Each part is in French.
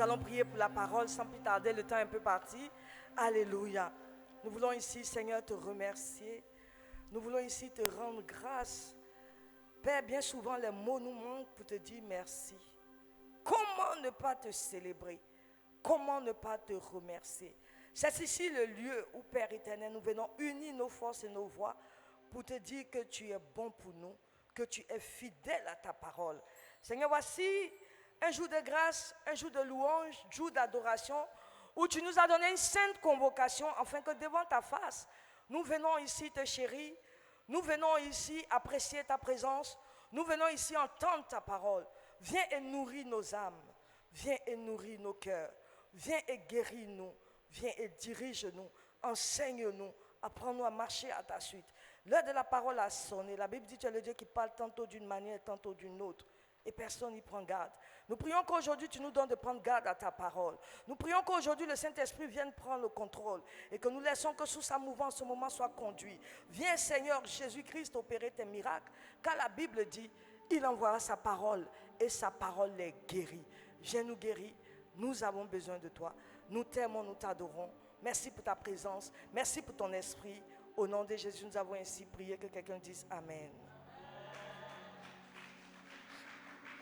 allons prier pour la parole sans plus tarder, le temps est un peu parti. Alléluia. Nous voulons ici, Seigneur, te remercier. Nous voulons ici te rendre grâce. Père, bien souvent les mots nous manquent pour te dire merci. Comment ne pas te célébrer? Comment ne pas te remercier? C'est ici le lieu où, Père éternel, nous venons unir nos forces et nos voix pour te dire que tu es bon pour nous, que tu es fidèle à ta parole. Seigneur, voici un jour de grâce, un jour de louange, un jour d'adoration, où tu nous as donné une sainte convocation afin que devant ta face, nous venons ici te chérir, nous venons ici apprécier ta présence, nous venons ici entendre ta parole. Viens et nourris nos âmes, viens et nourris nos cœurs, viens et guéris-nous, viens et dirige-nous, enseigne-nous, apprends-nous à marcher à ta suite. L'heure de la parole a sonné. La Bible dit que tu es le Dieu qui parle tantôt d'une manière, tantôt d'une autre. Et personne n'y prend garde. Nous prions qu'aujourd'hui tu nous donnes de prendre garde à ta parole. Nous prions qu'aujourd'hui le Saint-Esprit vienne prendre le contrôle et que nous laissons que sous sa mouvance ce moment soit conduit. Viens Seigneur Jésus-Christ opérer tes miracles, car la Bible dit, il envoiera sa parole et sa parole les guérit. Viens nous guérir, nous avons besoin de toi. Nous t'aimons, nous t'adorons. Merci pour ta présence, merci pour ton esprit. Au nom de Jésus, nous avons ainsi prié, que quelqu'un dise Amen.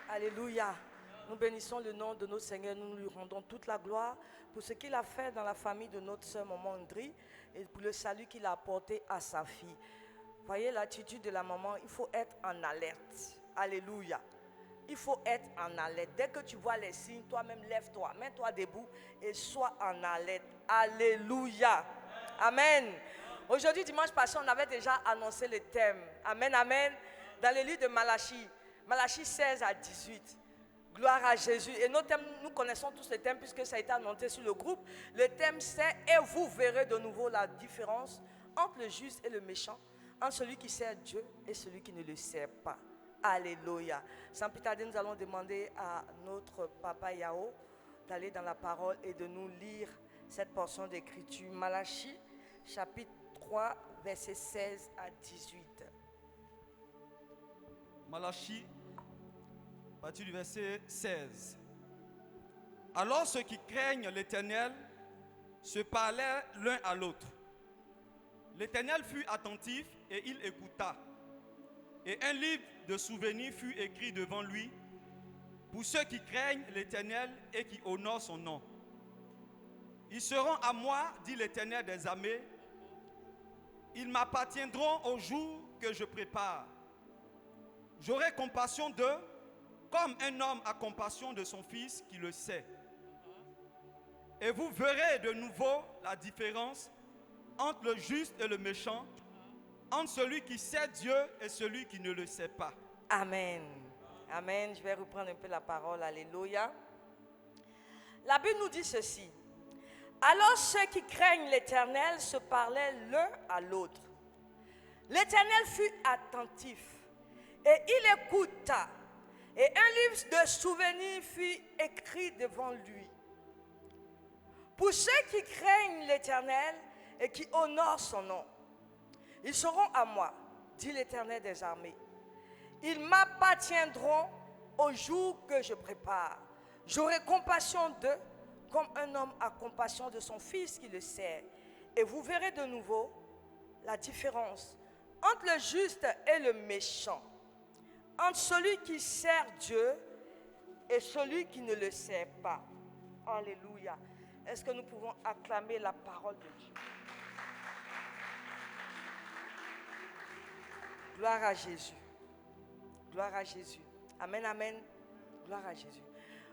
Alléluia. Nous bénissons le nom de notre Seigneur, nous lui rendons toute la gloire pour ce qu'il a fait dans la famille de notre sœur maman Andri et pour le salut qu'il a apporté à sa fille. Voyez l'attitude de la maman, il faut être en alerte. Alléluia. Il faut être en alerte. Dès que tu vois les signes, toi-même lève-toi, mets-toi debout et sois en alerte. Alléluia. Amen. Aujourd'hui, dimanche passé, on avait déjà annoncé le thème. Amen, amen. Dans le livre de Malachie. Malachie 16 à 18. Gloire à Jésus. Et nos thèmes, nous connaissons tous les thèmes puisque ça a été annoncé sur le groupe. Le thème c'est « Et vous verrez de nouveau la différence entre le juste et le méchant, entre celui qui sert Dieu et celui qui ne le sert pas. » Alléluia. Sans plus tarder, nous allons demander à notre papa Yao d'aller dans la parole et de nous lire cette portion d'écriture. Malachie, chapitre 3, versets 16 à 18. Malachie, à partir du verset 16. Alors ceux qui craignent l'Éternel se parlaient l'un à l'autre. L'Éternel fut attentif et il écouta. Et un livre de souvenirs fut écrit devant lui pour ceux qui craignent l'Éternel et qui honorent son nom. Ils seront à moi, dit l'Éternel des armées. Ils m'appartiendront au jour que je prépare. J'aurai compassion d'eux comme un homme a compassion de son fils qui le sait. Et vous verrez de nouveau la différence entre le juste et le méchant, entre celui qui sait Dieu et celui qui ne le sait pas. Amen. Amen. Je vais reprendre un peu la parole. Alléluia. La Bible nous dit ceci. Alors ceux qui craignent l'Éternel se parlaient l'un à l'autre. L'Éternel fut attentif et il écouta. Et un livre de souvenirs fut écrit devant lui. Pour ceux qui craignent l'Éternel et qui honorent son nom, ils seront à moi, dit l'Éternel des armées. Ils m'appartiendront au jour que je prépare. J'aurai compassion d'eux comme un homme a compassion de son fils qui le sert. Et vous verrez de nouveau la différence entre le juste et le méchant, entre celui qui sert Dieu et celui qui ne le sert pas. Alléluia. Est-ce que nous pouvons acclamer la parole de Dieu? Gloire à Jésus. Gloire à Jésus. Amen, amen. Gloire à Jésus.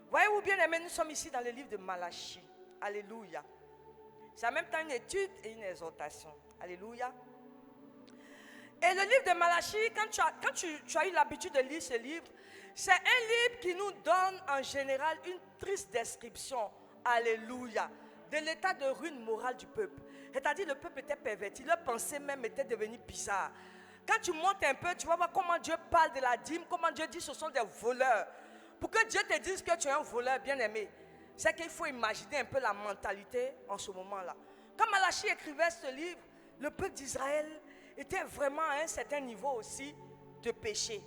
Voyez-vous bien aimés, nous sommes ici dans le livre de Malachie. Alléluia. C'est en même temps une étude et une exhortation. Alléluia. Et le livre de Malachie, quand tu as eu l'habitude de lire ce livre, c'est un livre qui nous donne en général une triste description. Alléluia. De l'état de ruine morale du peuple. C'est-à-dire le peuple était perverti, leurs pensées même étaient devenues bizarres. Quand tu montes un peu, tu vas voir comment Dieu parle de la dîme, comment Dieu dit que ce sont des voleurs. Pour que Dieu te dise que tu es un voleur, bien aimé, c'est qu'il faut imaginer un peu la mentalité en ce moment-là. Quand Malachie écrivait ce livre, le peuple d'Israël était vraiment à un certain niveau aussi de péché.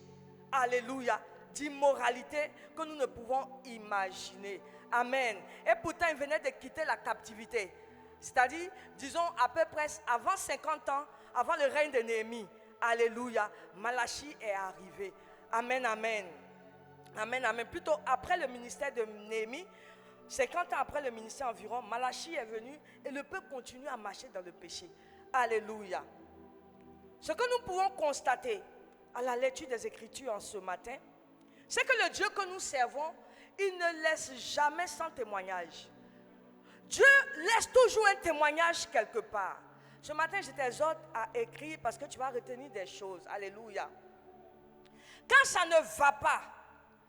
Alléluia. D'immoralité que nous ne pouvons imaginer. Amen. Et pourtant, il venait de quitter la captivité. C'est-à-dire, disons, à peu près avant 50 ans, avant le règne de Néhémie. Alléluia. Malachie est arrivé. Amen, amen. Amen, amen. Plutôt après le ministère de Néhémie, 50 ans après le ministère environ, Malachie est venu et le peuple continue à marcher dans le péché. Alléluia. Ce que nous pouvons constater à la lecture des Écritures en ce matin, c'est que le Dieu que nous servons, il ne laisse jamais sans témoignage. Dieu laisse toujours un témoignage quelque part. Ce matin, je t'exhorte à écrire parce que tu vas retenir des choses. Alléluia. Quand ça ne va pas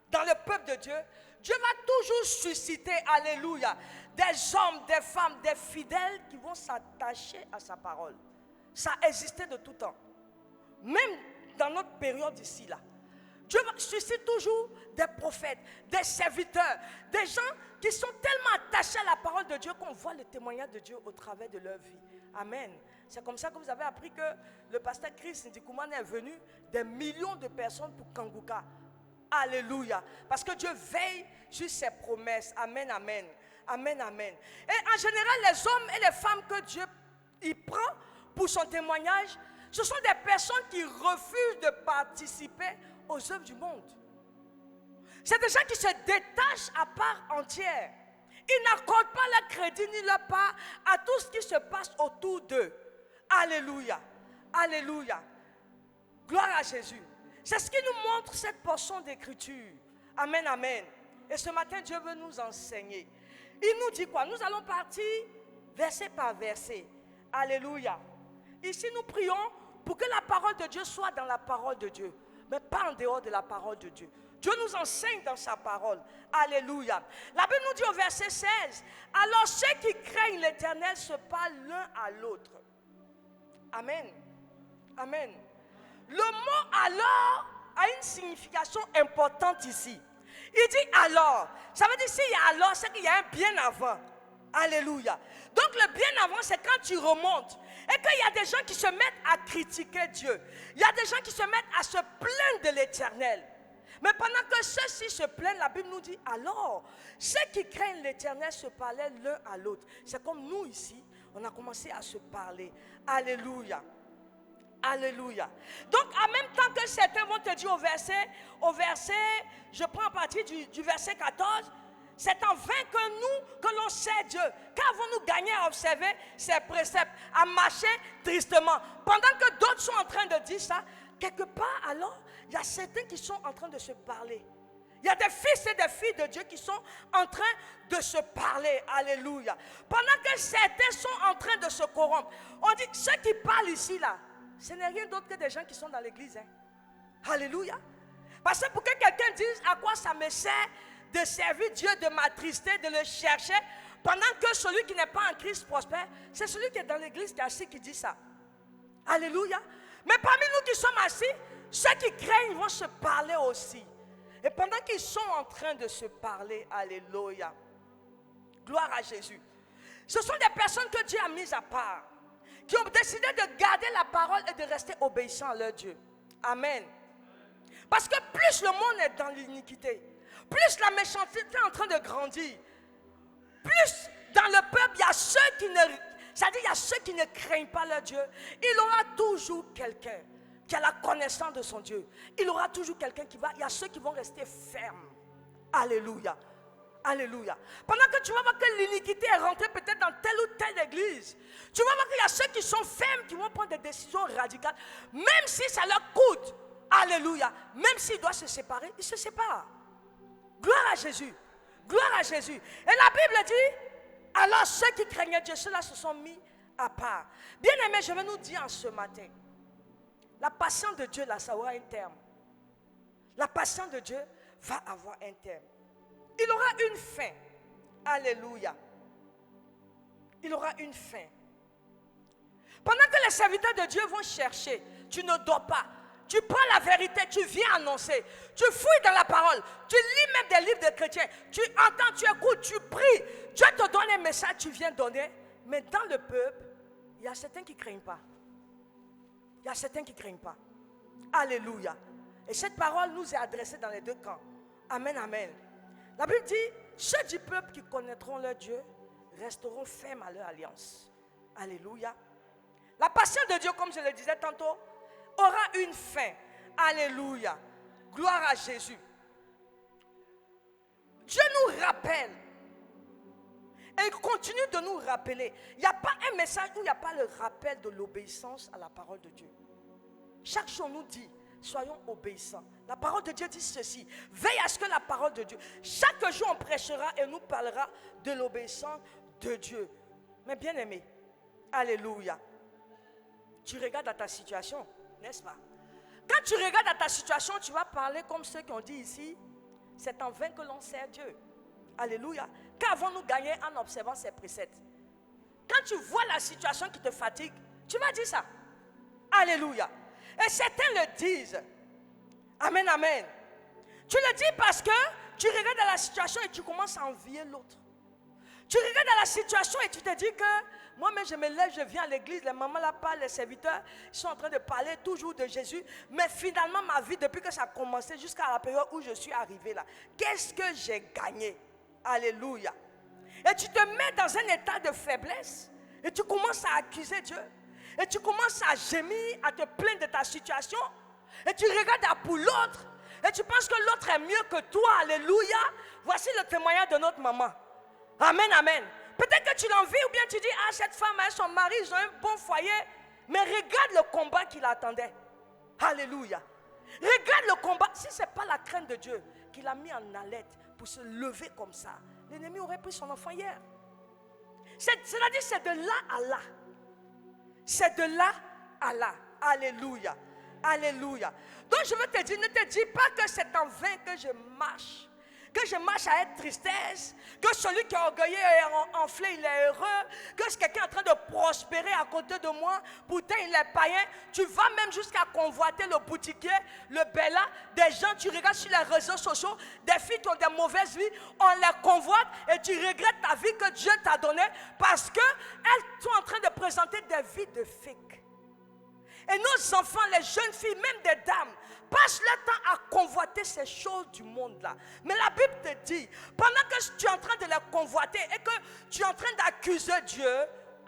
dans le peuple de Dieu, Dieu va toujours susciter, alléluia, des hommes, des femmes, des fidèles qui vont s'attacher à sa parole. Ça a existé de tout temps. Même dans notre période ici, là. Dieu suscite toujours des prophètes, des serviteurs, des gens qui sont tellement attachés à la parole de Dieu qu'on voit le témoignage de Dieu au travers de leur vie. Amen. C'est comme ça que vous avez appris que le pasteur Chris Ndikoumane est venu des millions de personnes pour Kanguka. Alléluia. Parce que Dieu veille sur ses promesses. Amen, amen. Amen, amen. Et en général, les hommes et les femmes que Dieu y prend pour son témoignage, ce sont des personnes qui refusent de participer aux œuvres du monde. C'est des gens qui se détachent à part entière. Ils n'accordent pas leur crédit ni leur part à tout ce qui se passe autour d'eux. Alléluia. Alléluia. Gloire à Jésus. C'est ce qui nous montre cette portion d'écriture. Amen, amen. Et ce matin, Dieu veut nous enseigner. Il nous dit quoi? Nous allons partir verset par verset. Alléluia. Ici, nous prions pour que la parole de Dieu soit dans la parole de Dieu, mais pas en dehors de la parole de Dieu. Dieu nous enseigne dans sa parole. Alléluia. La Bible nous dit au verset 16, alors ceux qui craignent l'Éternel se parlent l'un à l'autre. Amen. Amen. Le mot alors a une signification importante ici. Il dit alors. Ça veut dire s'il y a alors, c'est qu'il y a un bien avant. Alléluia. Donc le bien avant, c'est quand tu remontes. Et qu'il y a des gens qui se mettent à critiquer Dieu. Il y a des gens qui se mettent à se plaindre de l'Éternel. Mais pendant que ceux-ci se plaignent, la Bible nous dit alors, ceux qui craignent l'Éternel se parlaient l'un à l'autre. C'est comme nous ici, on a commencé à se parler. Alléluia. Alléluia. Donc en même temps que certains vont te dire au verset, je prends en partie du verset 14, c'est en vain que l'on sait Dieu. Qu'avons-nous gagné à observer ses préceptes, à marcher tristement? Pendant que d'autres sont en train de dire ça, quelque part alors, il y a certains qui sont en train de se parler. Il y a des fils et des filles de Dieu qui sont en train de se parler. Alléluia. Pendant que certains sont en train de se corrompre, on dit, ceux qui parlent ici là, ce n'est rien d'autre que des gens qui sont dans l'église. Hein. Alléluia. Parce que pour que quelqu'un dise à quoi ça me sert de servir Dieu, de m'attrister, de le chercher, pendant que celui qui n'est pas en Christ prospère, c'est celui qui est dans l'église qui est assis qui dit ça. Alléluia. Mais parmi nous qui sommes assis, ceux qui craignent vont se parler aussi. Et pendant qu'ils sont en train de se parler, alléluia. Gloire à Jésus. Ce sont des personnes que Dieu a mises à part, qui ont décidé de garder la parole et de rester obéissants à leur Dieu. Amen. Parce que plus le monde est dans l'iniquité, plus la méchanceté est en train de grandir, plus dans le peuple, il y a ceux qui ne, c'est-à-dire il y a ceux qui ne craignent pas leur Dieu. Il aura toujours quelqu'un qui a la connaissance de son Dieu. Il aura toujours quelqu'un qui va, il y a ceux qui vont rester fermes. Alléluia. Alléluia. Pendant que tu vas voir que l'iniquité est rentrée peut-être dans telle ou telle église, tu vas voir qu'il y a ceux qui sont fermes, qui vont prendre des décisions radicales, même si ça leur coûte. Alléluia. Même s'ils doivent se séparer, ils se séparent. Gloire à Jésus. Gloire à Jésus. Et la Bible dit, alors ceux qui craignaient Dieu, ceux-là se sont mis à part. Bien aimé, je vais nous dire en ce matin, la patience de Dieu, là, ça aura un terme. La patience de Dieu va avoir un terme. Il aura une fin. Alléluia. Il aura une fin. Pendant que les serviteurs de Dieu vont chercher, tu ne dors pas. Tu prends la vérité, tu viens annoncer. Tu fouilles dans la parole. Tu lis même des livres de chrétiens. Tu entends, tu écoutes, tu pries. Dieu te donne un message, tu viens donner. Mais dans le peuple, il y a certains qui ne craignent pas. Il y a certains qui ne craignent pas. Alléluia. Et cette parole nous est adressée dans les deux camps. Amen, amen. La Bible dit, Ceux du peuple qui connaîtront leur Dieu resteront fermes à leur alliance. Alléluia. La patience de Dieu, comme je le disais tantôt, aura une fin. Alléluia. Gloire à Jésus. Dieu nous rappelle. Et il continue de nous rappeler. Il n'y a pas un message où il n'y a pas le rappel de l'obéissance à la parole de Dieu. Chaque jour nous dit, soyons obéissants. La parole de Dieu dit ceci. Veille à ce que la parole de Dieu. Chaque jour on prêchera et nous parlera de l'obéissance de Dieu. Mais bien aimé, alléluia. Tu regardes à ta situation, n'est-ce pas? Quand tu regardes à ta situation, tu vas parler comme ceux qui ont dit ici, c'est en vain que l'on sert Dieu. Alléluia. Qu'avons-nous gagné en observant ces préceptes? Quand tu vois la situation qui te fatigue, tu vas dire ça. Alléluia. Et certains le disent. Amen, amen. Tu le dis parce que tu regardes à la situation et tu commences à envier l'autre. Tu regardes à la situation et tu te dis que moi-même je me lève, je viens à l'église, les mamans là parlent, les serviteurs ils sont en train de parler toujours de Jésus. Mais finalement ma vie, depuis que ça a commencé jusqu'à la période où je suis arrivé là, qu'est-ce que j'ai gagné? Alléluia. Et tu te mets dans un état de faiblesse et tu commences à accuser Dieu. Et tu commences à gémir, à te plaindre de ta situation. Et tu regardes pour l'autre. Et tu penses que l'autre est mieux que toi. Alléluia. Voici le témoignage de notre maman. Amen, amen. Peut-être que tu l'envies ou bien tu dis, ah, cette femme et son mari, ils ont un bon foyer. Mais regarde le combat qui l'attendait. Alléluia. Regarde le combat. Si ce n'est pas la crainte de Dieu qui l'a mis en alerte pour se lever comme ça, l'ennemi aurait pris son enfant hier. C'est-à-dire, c'est de là à là. C'est de là à là. Alléluia. Alléluia. Donc je veux te dire, ne te dis pas que c'est en vain que je marche. Que je marche à être tristesse. Que celui qui est orgueilleux et enflé, il est heureux. Que c'est quelqu'un en train de prospérer à côté de moi. Pourtant il est païen. Tu vas même jusqu'à convoiter le boutiquier, le bella. Des gens, tu regardes sur les réseaux sociaux. Des filles qui ont des mauvaises vies. On les convoite et tu regrettes ta vie que Dieu t'a donnée. Parce qu'elles sont en train de présenter des vies de fake. Et nos enfants, les jeunes filles, même des dames, passent leur temps à convoiter ces choses du monde-là. Mais la Bible te dit, pendant que tu es en train de les convoiter et que tu es en train d'accuser Dieu,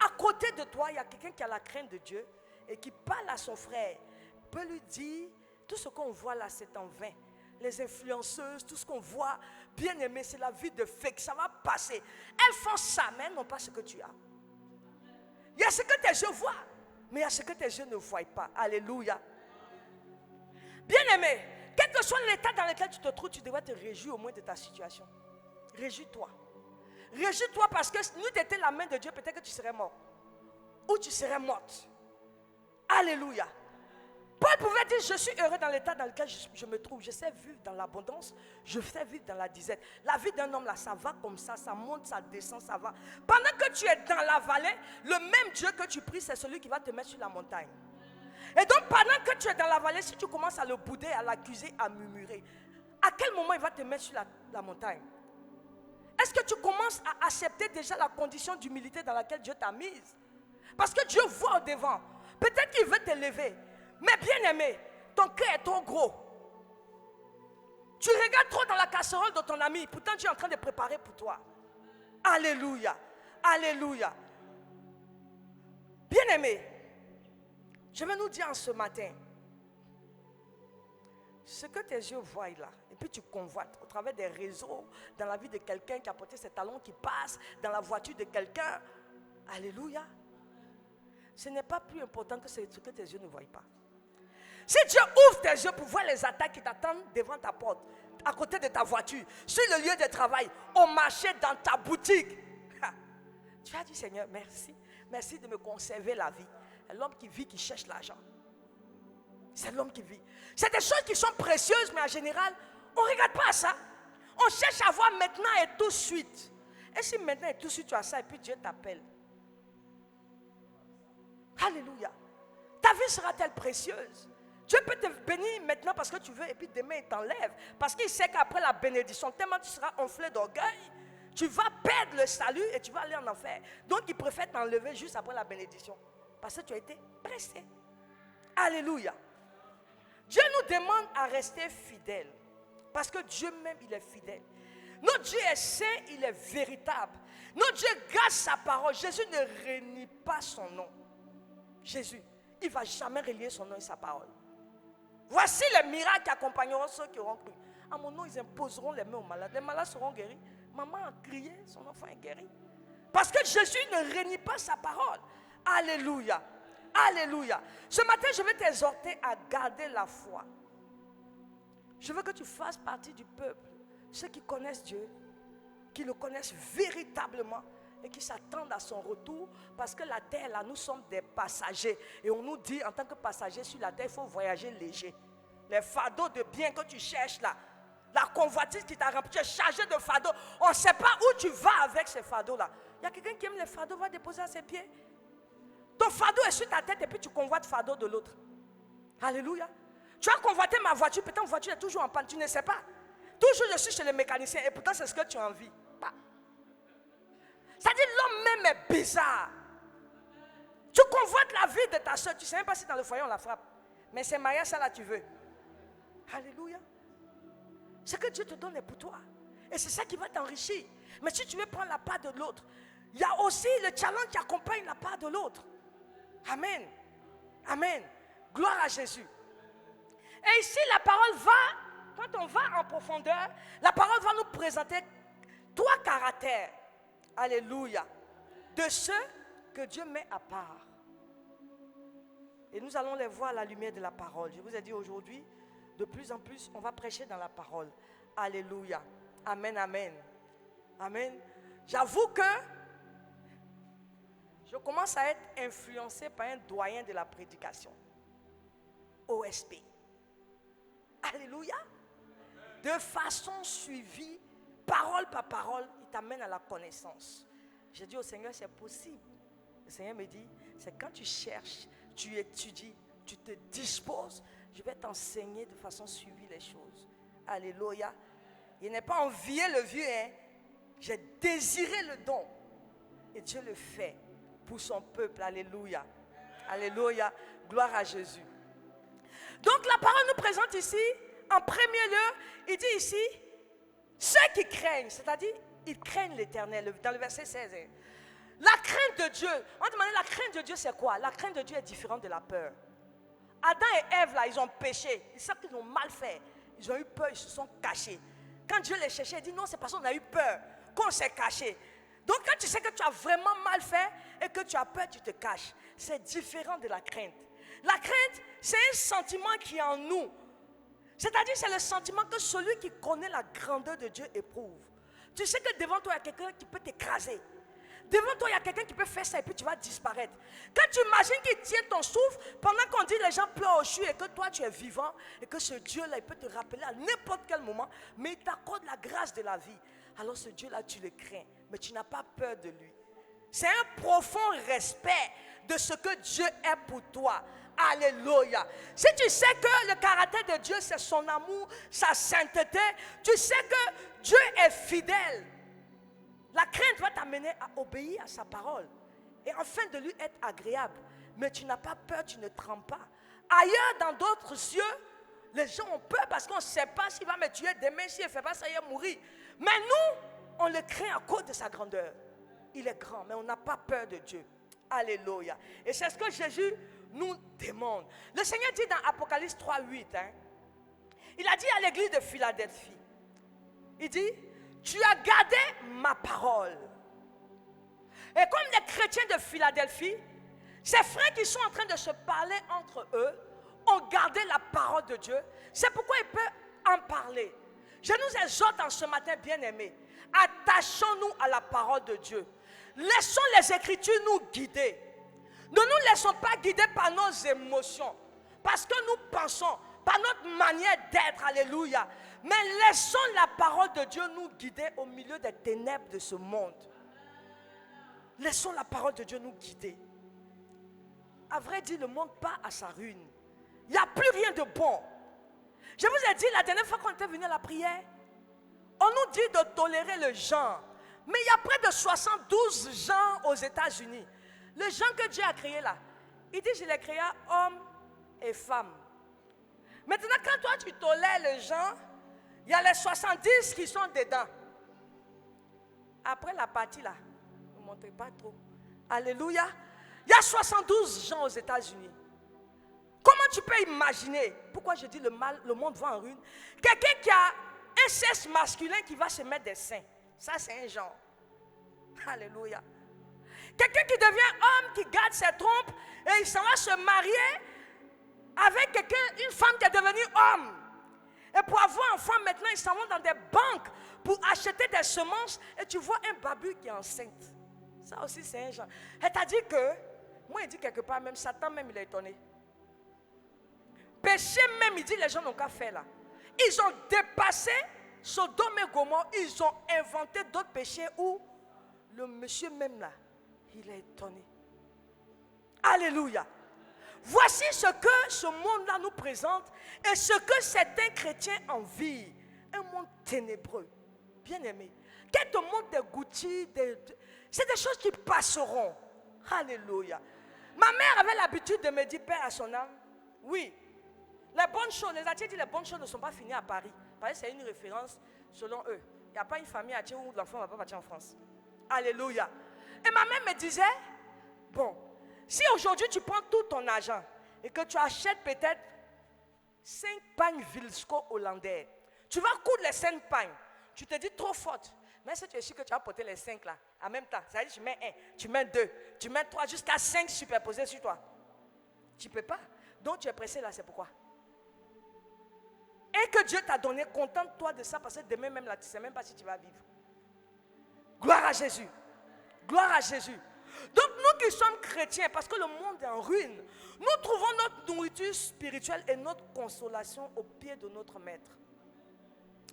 à côté de toi, il y a quelqu'un qui a la crainte de Dieu et qui parle à son frère. Peut lui dire, tout ce qu'on voit là, c'est en vain. Les influenceuses, tout ce qu'on voit, bien aimé, c'est la vie de fake, ça va passer. Elles font ça, mais elles n'ont pas ce que tu as. Il y a ce que tes yeux voient. Mais il y a ce que tes yeux ne voient pas. Alléluia. Bien-aimé, quel que soit l'état dans lequel tu te trouves, tu devrais te réjouir au moins de ta situation. Réjouis-toi. Réjouis-toi parce que si nous t'étais la main de Dieu, peut-être que tu serais mort. Ou tu serais morte. Alléluia. Paul pouvait dire, je suis heureux dans l'état dans lequel je me trouve. Je sais vivre dans l'abondance. Je sais vivre dans la disette. La vie d'un homme là, ça va comme ça. Ça monte, ça descend, ça va. Pendant que tu es dans la vallée, le même Dieu que tu pries, c'est celui qui va te mettre sur la montagne. Et donc pendant que tu es dans la vallée, si tu commences à le bouder, à l'accuser, à murmurer, à quel moment il va te mettre sur la montagne? Est-ce que tu commences à accepter déjà la condition d'humilité dans laquelle Dieu t'a mise? Parce que Dieu voit au devant. Peut-être qu'il veut te lever. Mais bien aimé, ton cœur est trop gros. Tu regardes trop dans la casserole de ton ami. Pourtant tu es en train de préparer pour toi. Alléluia. Alléluia. Bien aimé, je vais nous dire en ce matin, ce que tes yeux voient là, et puis tu convoites au travers des réseaux, dans la vie de quelqu'un qui a porté ses talons, qui passe dans la voiture de quelqu'un. Alléluia. Ce n'est pas plus important que ce que tes yeux ne voient pas. Si Dieu ouvre tes yeux pour voir les attaques qui t'attendent devant ta porte, à côté de ta voiture, sur le lieu de travail, au marché, dans ta boutique, tu as dit Seigneur, merci. Merci de me conserver la vie. L'homme qui vit, qui cherche l'argent. C'est l'homme qui vit. C'est des choses qui sont précieuses, mais en général, on ne regarde pas à ça. On cherche à voir maintenant et tout de suite. Et si maintenant et tout de suite tu as ça et puis Dieu t'appelle? Alléluia. Ta vie sera-t-elle précieuse? Dieu peut te bénir maintenant parce que tu veux et puis demain il t'enlève. Parce qu'il sait qu'après la bénédiction, tellement tu seras enflé d'orgueil, tu vas perdre le salut et tu vas aller en enfer. Donc il préfère t'enlever juste après la bénédiction. Parce que tu as été pressé. Alléluia. Dieu nous demande à rester fidèles. Parce que Dieu même il est fidèle. Notre Dieu est saint, il est véritable. Notre Dieu garde sa parole. Jésus ne renie pas son nom. Jésus, il ne va jamais relier son nom et sa parole. Voici les miracles qui accompagneront ceux qui auront cru. À mon nom, ils imposeront les mains aux malades. Les malades seront guéris. Maman a crié, son enfant est guéri. Parce que Jésus ne renie pas sa parole. Alléluia. Alléluia. Ce matin, je vais t'exhorter à garder la foi. Je veux que tu fasses partie du peuple. Ceux qui connaissent Dieu, qui le connaissent véritablement et qui s'attendent à son retour. Parce que la terre, là, nous sommes des passagers. Et on nous dit, en tant que passagers sur la terre, il faut voyager léger. Les fardeaux de biens que tu cherches là, la convoitise qui t'a rempli, tu es chargé de fardeaux. On ne sait pas où tu vas avec ces fardeaux-là. Il y a quelqu'un qui aime les fardeaux, va déposer à ses pieds. Ton fardeau est sur ta tête et puis tu convoites le fardeau de l'autre. Alléluia. Tu as convoité ma voiture, peut-être ma voiture est toujours en panne, tu ne sais pas. Toujours je suis chez le mécanicien et pourtant c'est ce que tu as envie. C'est-à-dire l'homme même est bizarre. Tu convoites la vie de ta soeur, tu ne sais même pas si dans le foyer on la frappe. Mais c'est Maria, ça là tu veux. Alléluia. Ce que Dieu te donne est pour toi. Et c'est ça qui va t'enrichir. Mais si tu veux prendre la part de l'autre, il y a aussi le challenge qui accompagne la part de l'autre. Amen. Amen. Gloire à Jésus. Et ici, la parole va, quand on va en profondeur, la parole va nous présenter 3 caractères. Alléluia. De ceux que Dieu met à part. Et nous allons les voir à la lumière de la parole. Je vous ai dit aujourd'hui, de plus en plus, on va prêcher dans la parole. Alléluia. Amen, amen. Amen. J'avoue que je commence à être influencé par un doyen de la prédication. OSP. Alléluia. De façon suivie, parole par parole, il t'amène à la connaissance. J'ai dit au Seigneur, c'est possible. Le Seigneur me dit, c'est quand tu cherches, tu étudies, tu te disposes, je vais t'enseigner de façon suivie les choses. Alléluia. Il n'est pas envié le vieux, hein. J'ai désiré le don. Et Dieu le fait pour son peuple. Alléluia. Alléluia. Gloire à Jésus. Donc la parole nous présente ici, en premier lieu, il dit ici, ceux qui craignent, c'est-à-dire, ils craignent l'Éternel, dans le verset 16. Hein. La crainte de Dieu, on demande la crainte de Dieu c'est quoi? La crainte de Dieu est différente de la peur. Adam et Ève là, ils ont péché, ils savent qu'ils ont mal fait, ils ont eu peur, ils se sont cachés. Quand Dieu les cherchait, il dit non, c'est parce qu'on a eu peur, qu'on s'est caché. Donc quand tu sais que tu as vraiment mal fait et que tu as peur, tu te caches. C'est différent de la crainte. La crainte, c'est un sentiment qui est en nous. C'est-à-dire, c'est le sentiment que celui qui connaît la grandeur de Dieu éprouve. Tu sais que devant toi, il y a quelqu'un qui peut t'écraser. Devant toi, il y a quelqu'un qui peut faire ça et puis tu vas disparaître. Quand tu imagines qu'il tient ton souffle, pendant qu'on dit les gens pleurent au chuet et que toi tu es vivant et que ce Dieu-là, il peut te rappeler à n'importe quel moment, mais il t'accorde la grâce de la vie. Alors ce Dieu-là, tu le crains, mais tu n'as pas peur de lui. C'est un profond respect de ce que Dieu est pour toi. Alléluia. Si tu sais que le caractère de Dieu, c'est son amour, sa sainteté, tu sais que Dieu est fidèle. La crainte va t'amener à obéir à sa parole et enfin de lui être agréable. Mais tu n'as pas peur, tu ne trembles pas. Ailleurs, dans d'autres cieux, les gens ont peur parce qu'on ne sait pas s'il va me tuer demain, s'il ne fait pas ça, il va mourir. Mais nous, on le craint à cause de sa grandeur. Il est grand, mais on n'a pas peur de Dieu. Alléluia. Et c'est ce que Jésus nous demande. Le Seigneur dit dans Apocalypse 3:8, il a dit à l'église de Philadelphie, il dit, tu as gardé ma parole. Et comme les chrétiens de Philadelphie, ces frères qui sont en train de se parler entre eux, ont gardé la parole de Dieu. C'est pourquoi ils peuvent en parler. Je nous exhorte en ce matin, bien-aimés, attachons-nous à la parole de Dieu. Laissons les Écritures nous guider. Ne nous laissons pas guider par nos émotions, parce que nous pensons, par notre manière d'être, alléluia. Mais laissons la parole de Dieu nous guider au milieu des ténèbres de ce monde. Laissons la parole de Dieu nous guider. À vrai dire, le monde part à sa ruine. Il n'y a plus rien de bon. Je vous ai dit la dernière fois qu'on était venu à la prière, on nous dit de tolérer le genre. Mais il y a près de 72 genres aux États-Unis. Le genre que Dieu a créé là, il dit je l'ai créé homme et femme. Maintenant, quand toi tu tolères le genre, il y a les 70 qui sont dedans. Après la partie là, ne montrez pas trop. Alléluia. Il y a 72 gens aux États-Unis. Comment tu peux imaginer, pourquoi je dis le monde va en ruine, quelqu'un qui a un sexe masculin qui va se mettre des seins. Ça, c'est un genre. Alléluia. Quelqu'un qui devient homme, qui garde ses trompes et il s'en va se marier avec une femme qui est devenue homme. Et pour avoir un enfant, maintenant, ils s'en vont dans des banques pour acheter des semences et tu vois un babu qui est enceinte. Ça aussi, c'est un genre. C'est-à-dire que, moi, il dit quelque part, même Satan, même, il est étonné. Péché, même, il dit, les gens n'ont qu'à faire là. Ils ont dépassé Sodome et Gomorrhe, ils ont inventé d'autres péchés où le monsieur même là, il est étonné. Alléluia. Voici ce que ce monde-là nous présente et ce que certains chrétiens envient. Un monde ténébreux. Bien aimé. Qu'elle te montre des Gucci, c'est des choses qui passeront. Alléluia. Ma mère avait l'habitude de me dire, Père à son âme, oui, les bonnes choses, les athées disent les bonnes choses ne sont pas finies à Paris. Paris, c'est une référence selon eux. Il n'y a pas une famille athée où l'enfant ne va pas partir en France. Alléluia. Et ma mère me disait, bon, si aujourd'hui tu prends tout ton argent et que tu achètes peut-être 5 pagnes Vilsco hollandais, tu vas coudre les 5 pagnes. Tu te dis trop forte. Mais si tu es sûr que tu vas porter les 5 là, en même temps, ça veut dire tu mets 1, tu mets 2, tu mets 3, jusqu'à 5 superposés sur toi. Tu ne peux pas. Donc tu es pressé là, c'est pourquoi. Et que Dieu t'a donné, contente-toi de ça parce que demain même là, tu ne sais même pas si tu vas vivre. Gloire à Jésus. Gloire à Jésus. Donc nous qui sommes chrétiens, parce que le monde est en ruine, nous trouvons notre nourriture spirituelle et notre consolation au pied de notre Maître.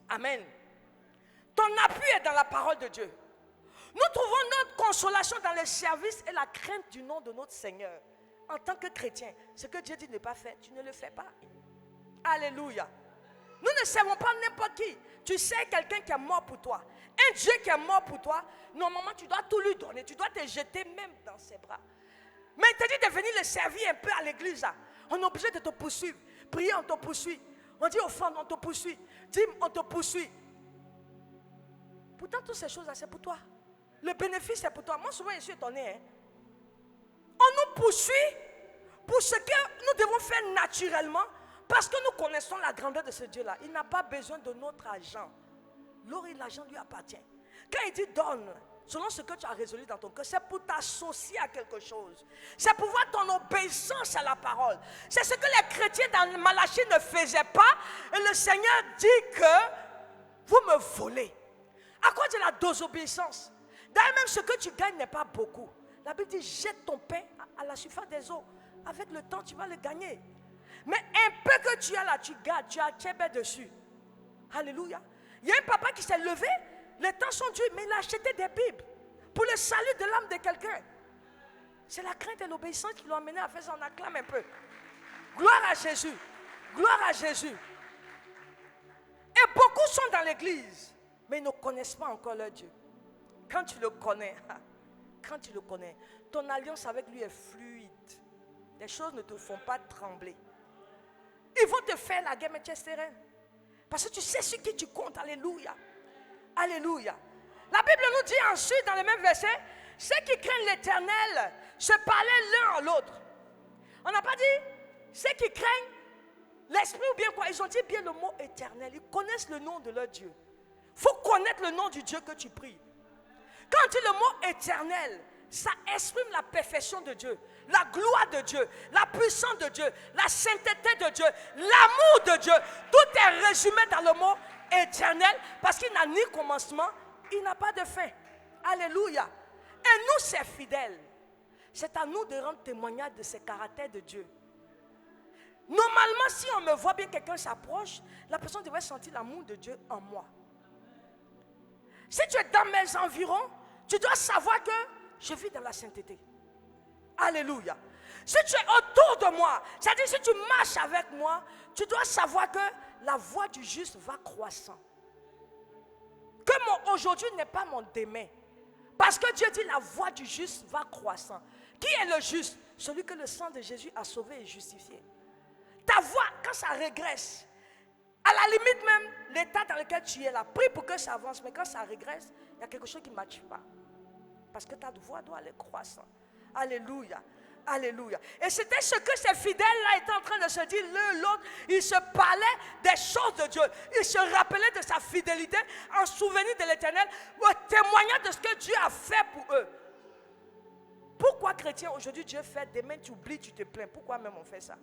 Amen. Ton appui est dans la parole de Dieu. Nous trouvons notre consolation dans le service et la crainte du nom de notre Seigneur. En tant que chrétien, ce que Dieu dit ne pas faire, tu ne le fais pas. Alléluia. Nous ne servons pas n'importe qui. Tu sais quelqu'un qui est mort pour toi. Un Dieu qui est mort pour toi, normalement tu dois tout lui donner. Tu dois te jeter même dans ses bras. Mais il te dit de venir le servir un peu à l'église. On est obligé de te poursuivre. Prier, on te poursuit. On dit offrande, on te poursuit. Dîme, on te poursuit. Pourtant, toutes ces choses-là, c'est pour toi. Le bénéfice, c'est pour toi. Moi, souvent, je suis étonné. On nous poursuit pour ce que nous devons faire naturellement parce que nous connaissons la grandeur de ce Dieu-là. Il n'a pas besoin de notre argent. L'or et l'argent lui appartiennent. Quand il dit donne, selon ce que tu as résolu dans ton cœur, c'est pour t'associer à quelque chose. C'est pour voir ton obéissance à la parole. C'est ce que les chrétiens dans Malachie ne faisaient pas. Et le Seigneur dit que vous me volez. À cause de la désobéissance. D'ailleurs, même ce que tu gagnes n'est pas beaucoup. La Bible dit, jette ton pain à la surface des eaux. Avec le temps, tu vas le gagner. Mais un peu que tu as là, tu gardes, tu as tchébé dessus. Alléluia. Il y a un papa qui s'est levé, les temps sont durs, mais il a acheté des Bibles pour le salut de l'âme de quelqu'un. C'est la crainte et l'obéissance qui l'ont amené à faire ça. On acclame un peu. Gloire à Jésus. Gloire à Jésus. Et beaucoup sont dans l'église, mais ils ne connaissent pas encore leur Dieu. Quand tu le connais, ton alliance avec lui est fluide. Les choses ne te font pas trembler. Ils vont te faire la guerre, mais tu es sereine. Parce que tu sais sur qui tu comptes. Alléluia. Alléluia. La Bible nous dit ensuite dans le même verset, ceux qui craignent l'Éternel se parlaient l'un à l'autre. On n'a pas dit ceux qui craignent l'Esprit ou bien quoi. Ils ont dit bien le mot éternel. Ils connaissent le nom de leur Dieu. Il faut connaître le nom du Dieu que tu pries. Quand on dit le mot éternel, ça exprime la perfection de Dieu, la gloire de Dieu, la puissance de Dieu, la sainteté de Dieu, l'amour de Dieu. Tout est résumé dans le mot éternel parce qu'il n'a ni commencement, il n'a pas de fin. Alléluia. Et nous, c'est fidèle. C'est à nous de rendre témoignage de ce caractère de Dieu. Normalement, si on me voit bien, quelqu'un s'approche, la personne devrait sentir l'amour de Dieu en moi. Si tu es dans mes environs, tu dois savoir que je vis dans la sainteté. Alléluia. Si tu es autour de moi, c'est-à-dire si tu marches avec moi, tu dois savoir que la voix du juste va croissant. Que mon aujourd'hui n'est pas mon demain. Parce que Dieu dit la voix du juste va croissant. Qui est le juste? Celui que le sang de Jésus a sauvé et justifié. Ta voix, quand ça régresse, à la limite même, l'état dans lequel tu es là, prie pour que ça avance, mais quand ça régresse, Il y a quelque chose qui ne matche pas. Parce que ta voix doit aller croissant. Alléluia. Alléluia. Et c'était ce que ces fidèles-là étaient en train de se dire l'un l'autre. Ils se parlaient des choses de Dieu. Ils se rappelaient de sa fidélité en souvenir de l'Éternel, témoignant de ce que Dieu a fait pour eux. Pourquoi chrétien, aujourd'hui Dieu fait, demain tu oublies, tu te plains? Pourquoi même on fait ça?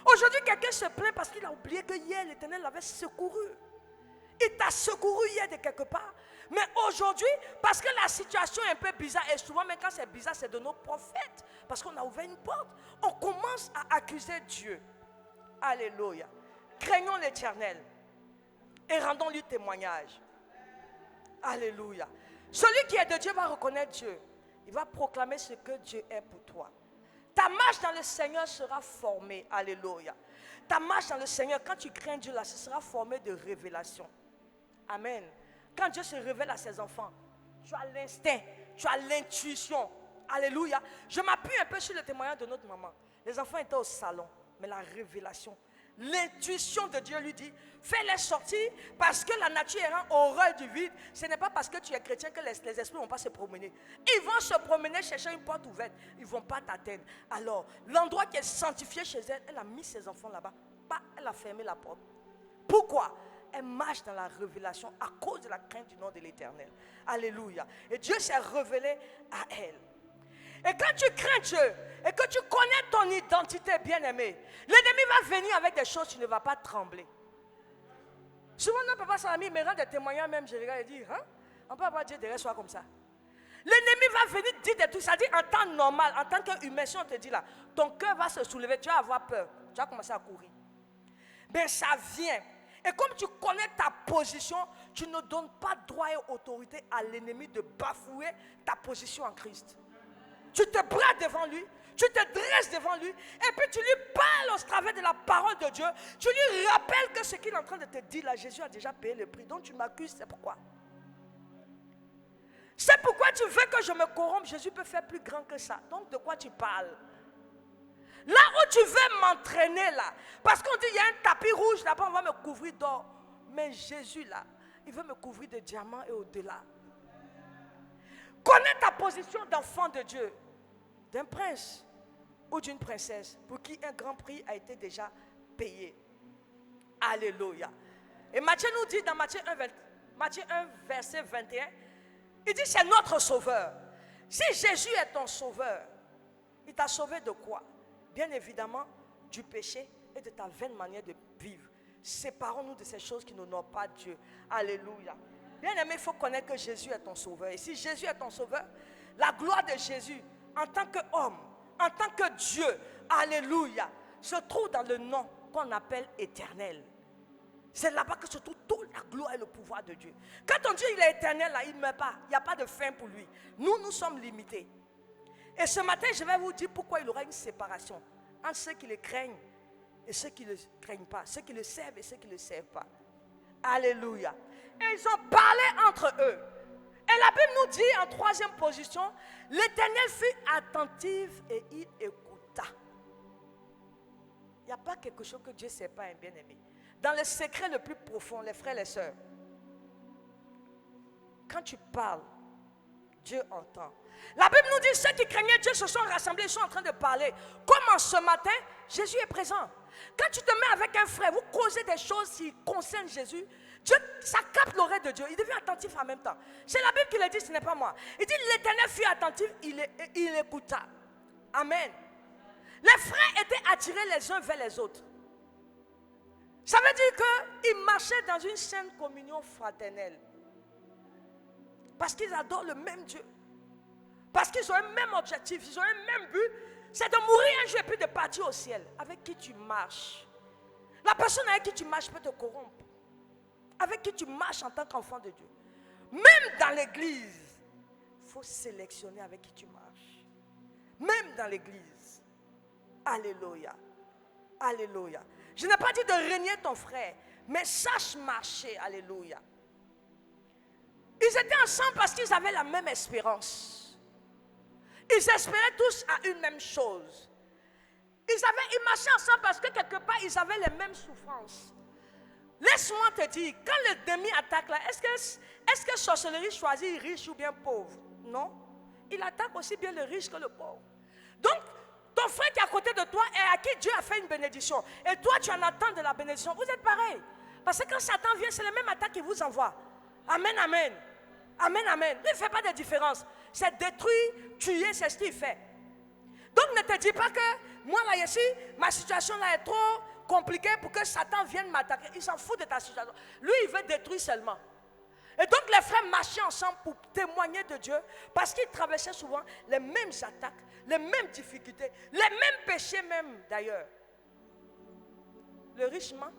Aujourd'hui quelqu'un se plaint parce qu'il a oublié que hier l'Éternel l'avait secouru. Il t'a secouru hier de quelque part. Mais aujourd'hui, parce que la situation est un peu bizarre, et souvent même quand c'est bizarre, c'est de nos prophètes, parce qu'on a ouvert une porte, on commence à accuser Dieu. Alléluia. Craignons l'Éternel et rendons-lui témoignage. Alléluia. Celui qui est de Dieu va reconnaître Dieu. Il va proclamer ce que Dieu est pour toi. Ta marche dans le Seigneur sera formée. Alléluia. Ta marche dans le Seigneur, quand tu crains Dieu là, ce sera formé de révélation. Amen. Quand Dieu se révèle à ses enfants, tu as l'instinct, tu as l'intuition. Alléluia. Je m'appuie un peu sur le témoignage de notre maman. Les enfants étaient au salon, mais la révélation, l'intuition de Dieu lui dit, fais-les sortir parce que la nature est horreur du vide. Ce n'est pas parce que tu es chrétien que les esprits ne vont pas se promener. Ils vont se promener chercher une porte ouverte. Ils ne vont pas t'atteindre. Alors, l'endroit qui est sanctifié chez elle, elle a mis ses enfants là-bas. Elle a fermé la porte. Pourquoi? Elle marche dans la révélation à cause de la crainte du nom de l'Éternel. Alléluia. Et Dieu s'est révélé à elle. Et quand tu crains Dieu et que tu connais ton identité bien-aimée, l'ennemi va venir avec des choses, tu ne vas pas trembler. Souvent, notre papa, son ami, me rend des témoignages même, je regarde et dis, hein? On peut avoir Dieu derrière soi comme ça. L'ennemi va venir dire des trucs, ça dit en temps normal, en tant qu'humain, si on te dit là, ton cœur va se soulever, tu vas avoir peur, tu vas commencer à courir. Mais ça vient. Et comme tu connais ta position, tu ne donnes pas droit et autorité à l'ennemi de bafouer ta position en Christ. Tu te braques devant lui, tu te dresses devant lui, et puis tu lui parles au travers de la parole de Dieu. Tu lui rappelles que ce qu'il est en train de te dire là, Jésus a déjà payé le prix. Donc tu m'accuses, c'est pourquoi. C'est pourquoi tu veux que je me corrompe. Jésus peut faire plus grand que ça. Donc de quoi tu parles? Là où tu veux m'entraîner là, parce qu'on dit il y a un tapis rouge là-bas, on va me couvrir d'or. Mais Jésus là, il veut me couvrir de diamants et au-delà. Connais ta position d'enfant de Dieu, d'un prince ou d'une princesse, pour qui un grand prix a été déjà payé. Alléluia. Et Matthieu nous dit dans Matthieu 1, verset 21, il dit c'est notre sauveur. Si Jésus est ton sauveur, il t'a sauvé de quoi? Bien évidemment, du péché et de ta vaine manière de vivre. Séparons-nous de ces choses qui n'honorent pas Dieu. Alléluia. Bien aimé, il faut connaître que Jésus est ton sauveur. Et si Jésus est ton sauveur, la gloire de Jésus, en tant qu'homme, en tant que Dieu, alléluia, se trouve dans le nom qu'on appelle éternel. C'est là-bas que se trouve toute la gloire et le pouvoir de Dieu. Quand on dit qu'il est éternel, là, il ne meurt pas. Il n'y a pas de fin pour lui. Nous sommes limités. Et ce matin, je vais vous dire pourquoi il y aura une séparation entre ceux qui le craignent et ceux qui ne le craignent pas, ceux qui le servent et ceux qui ne le servent pas. Alléluia. Et ils ont parlé entre eux. Et la Bible nous dit en troisième position, l'Éternel fut attentif et il écouta. Il n'y a pas quelque chose que Dieu ne sait pas, un bien-aimé. Dans le secret le plus profond, les frères et les sœurs, quand tu parles, Dieu entend. La Bible nous dit, ceux qui craignaient Dieu se sont rassemblés, ils sont en train de parler. Comme ce matin, Jésus est présent. Quand tu te mets avec un frère, vous causez des choses qui concernent Jésus, Dieu, ça capte l'oreille de Dieu. Il devient attentif en même temps. C'est la Bible qui le dit, ce n'est pas moi. Il dit, l'Éternel fut attentif, il écouta. Amen. Les frères étaient attirés les uns vers les autres. Ça veut dire qu'ils marchaient dans une sainte communion fraternelle. Parce qu'ils adorent le même Dieu. Parce qu'ils ont un même objectif, ils ont un même but. C'est de mourir un jour et puis de partir au ciel. Avec qui tu marches. La personne avec qui tu marches peut te corrompre. Avec qui tu marches en tant qu'enfant de Dieu. Même dans l'église, il faut sélectionner avec qui tu marches. Même dans l'église. Alléluia. Alléluia. Je n'ai pas dit de régner ton frère, mais sache marcher. Alléluia. Ils étaient ensemble parce qu'ils avaient la même espérance. Ils espéraient tous à une même chose. Ils marchaient ensemble parce que quelque part, ils avaient les mêmes souffrances. Laisse-moi te dire, quand l'ennemi attaque là, est-ce Est-ce que sorcellerie choisit riche ou bien pauvre? Non. Il attaque aussi bien le riche que le pauvre. Donc, ton frère qui est à côté de toi et à qui Dieu a fait une bénédiction, et toi tu en attends de la bénédiction, vous êtes pareil. Parce que quand Satan vient, c'est le même attaque qu'il vous envoie. Amen, amen. Amen, amen. Il ne fait pas de différence. C'est détruire, tuer, c'est ce qu'il fait. Donc ne te dis pas que moi là ici, ma situation là est trop compliquée pour que Satan vienne m'attaquer. Il s'en fout de ta situation. Lui, il veut détruire seulement. Et donc les frères marchaient ensemble pour témoigner de Dieu, parce qu'ils traversaient souvent les mêmes attaques, les mêmes difficultés, les mêmes péchés même d'ailleurs. Le riche ment,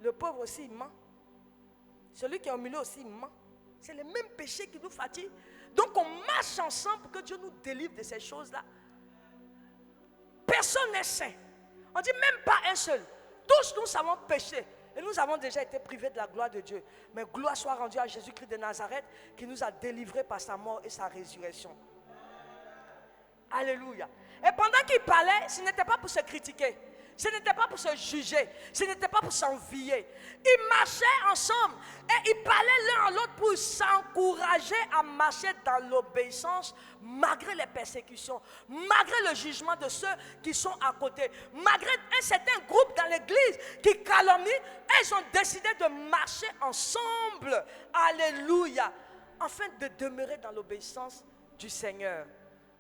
le pauvre aussi ment, celui qui est au milieu aussi ment. C'est les mêmes péchés qui nous fatiguent. Donc on marche ensemble pour que Dieu nous délivre de ces choses-là. Personne n'est saint. On dit même pas un seul. Tous nous savons pécher. Et nous avons déjà été privés de la gloire de Dieu. Mais gloire soit rendue à Jésus-Christ de Nazareth, qui nous a délivrés par sa mort et sa résurrection. Alléluia. Et pendant qu'il parlait, ce n'était pas pour se critiquer. Ce n'était pas pour se juger. Ce n'était pas pour s'envier. Ils marchaient ensemble. Et ils parlaient l'un à l'autre pour s'encourager à marcher dans l'obéissance, malgré les persécutions, malgré le jugement de ceux qui sont à côté, malgré un certain groupe dans l'église qui calomnie. Ils ont décidé de marcher ensemble. Alléluia. Afin de demeurer dans l'obéissance du Seigneur.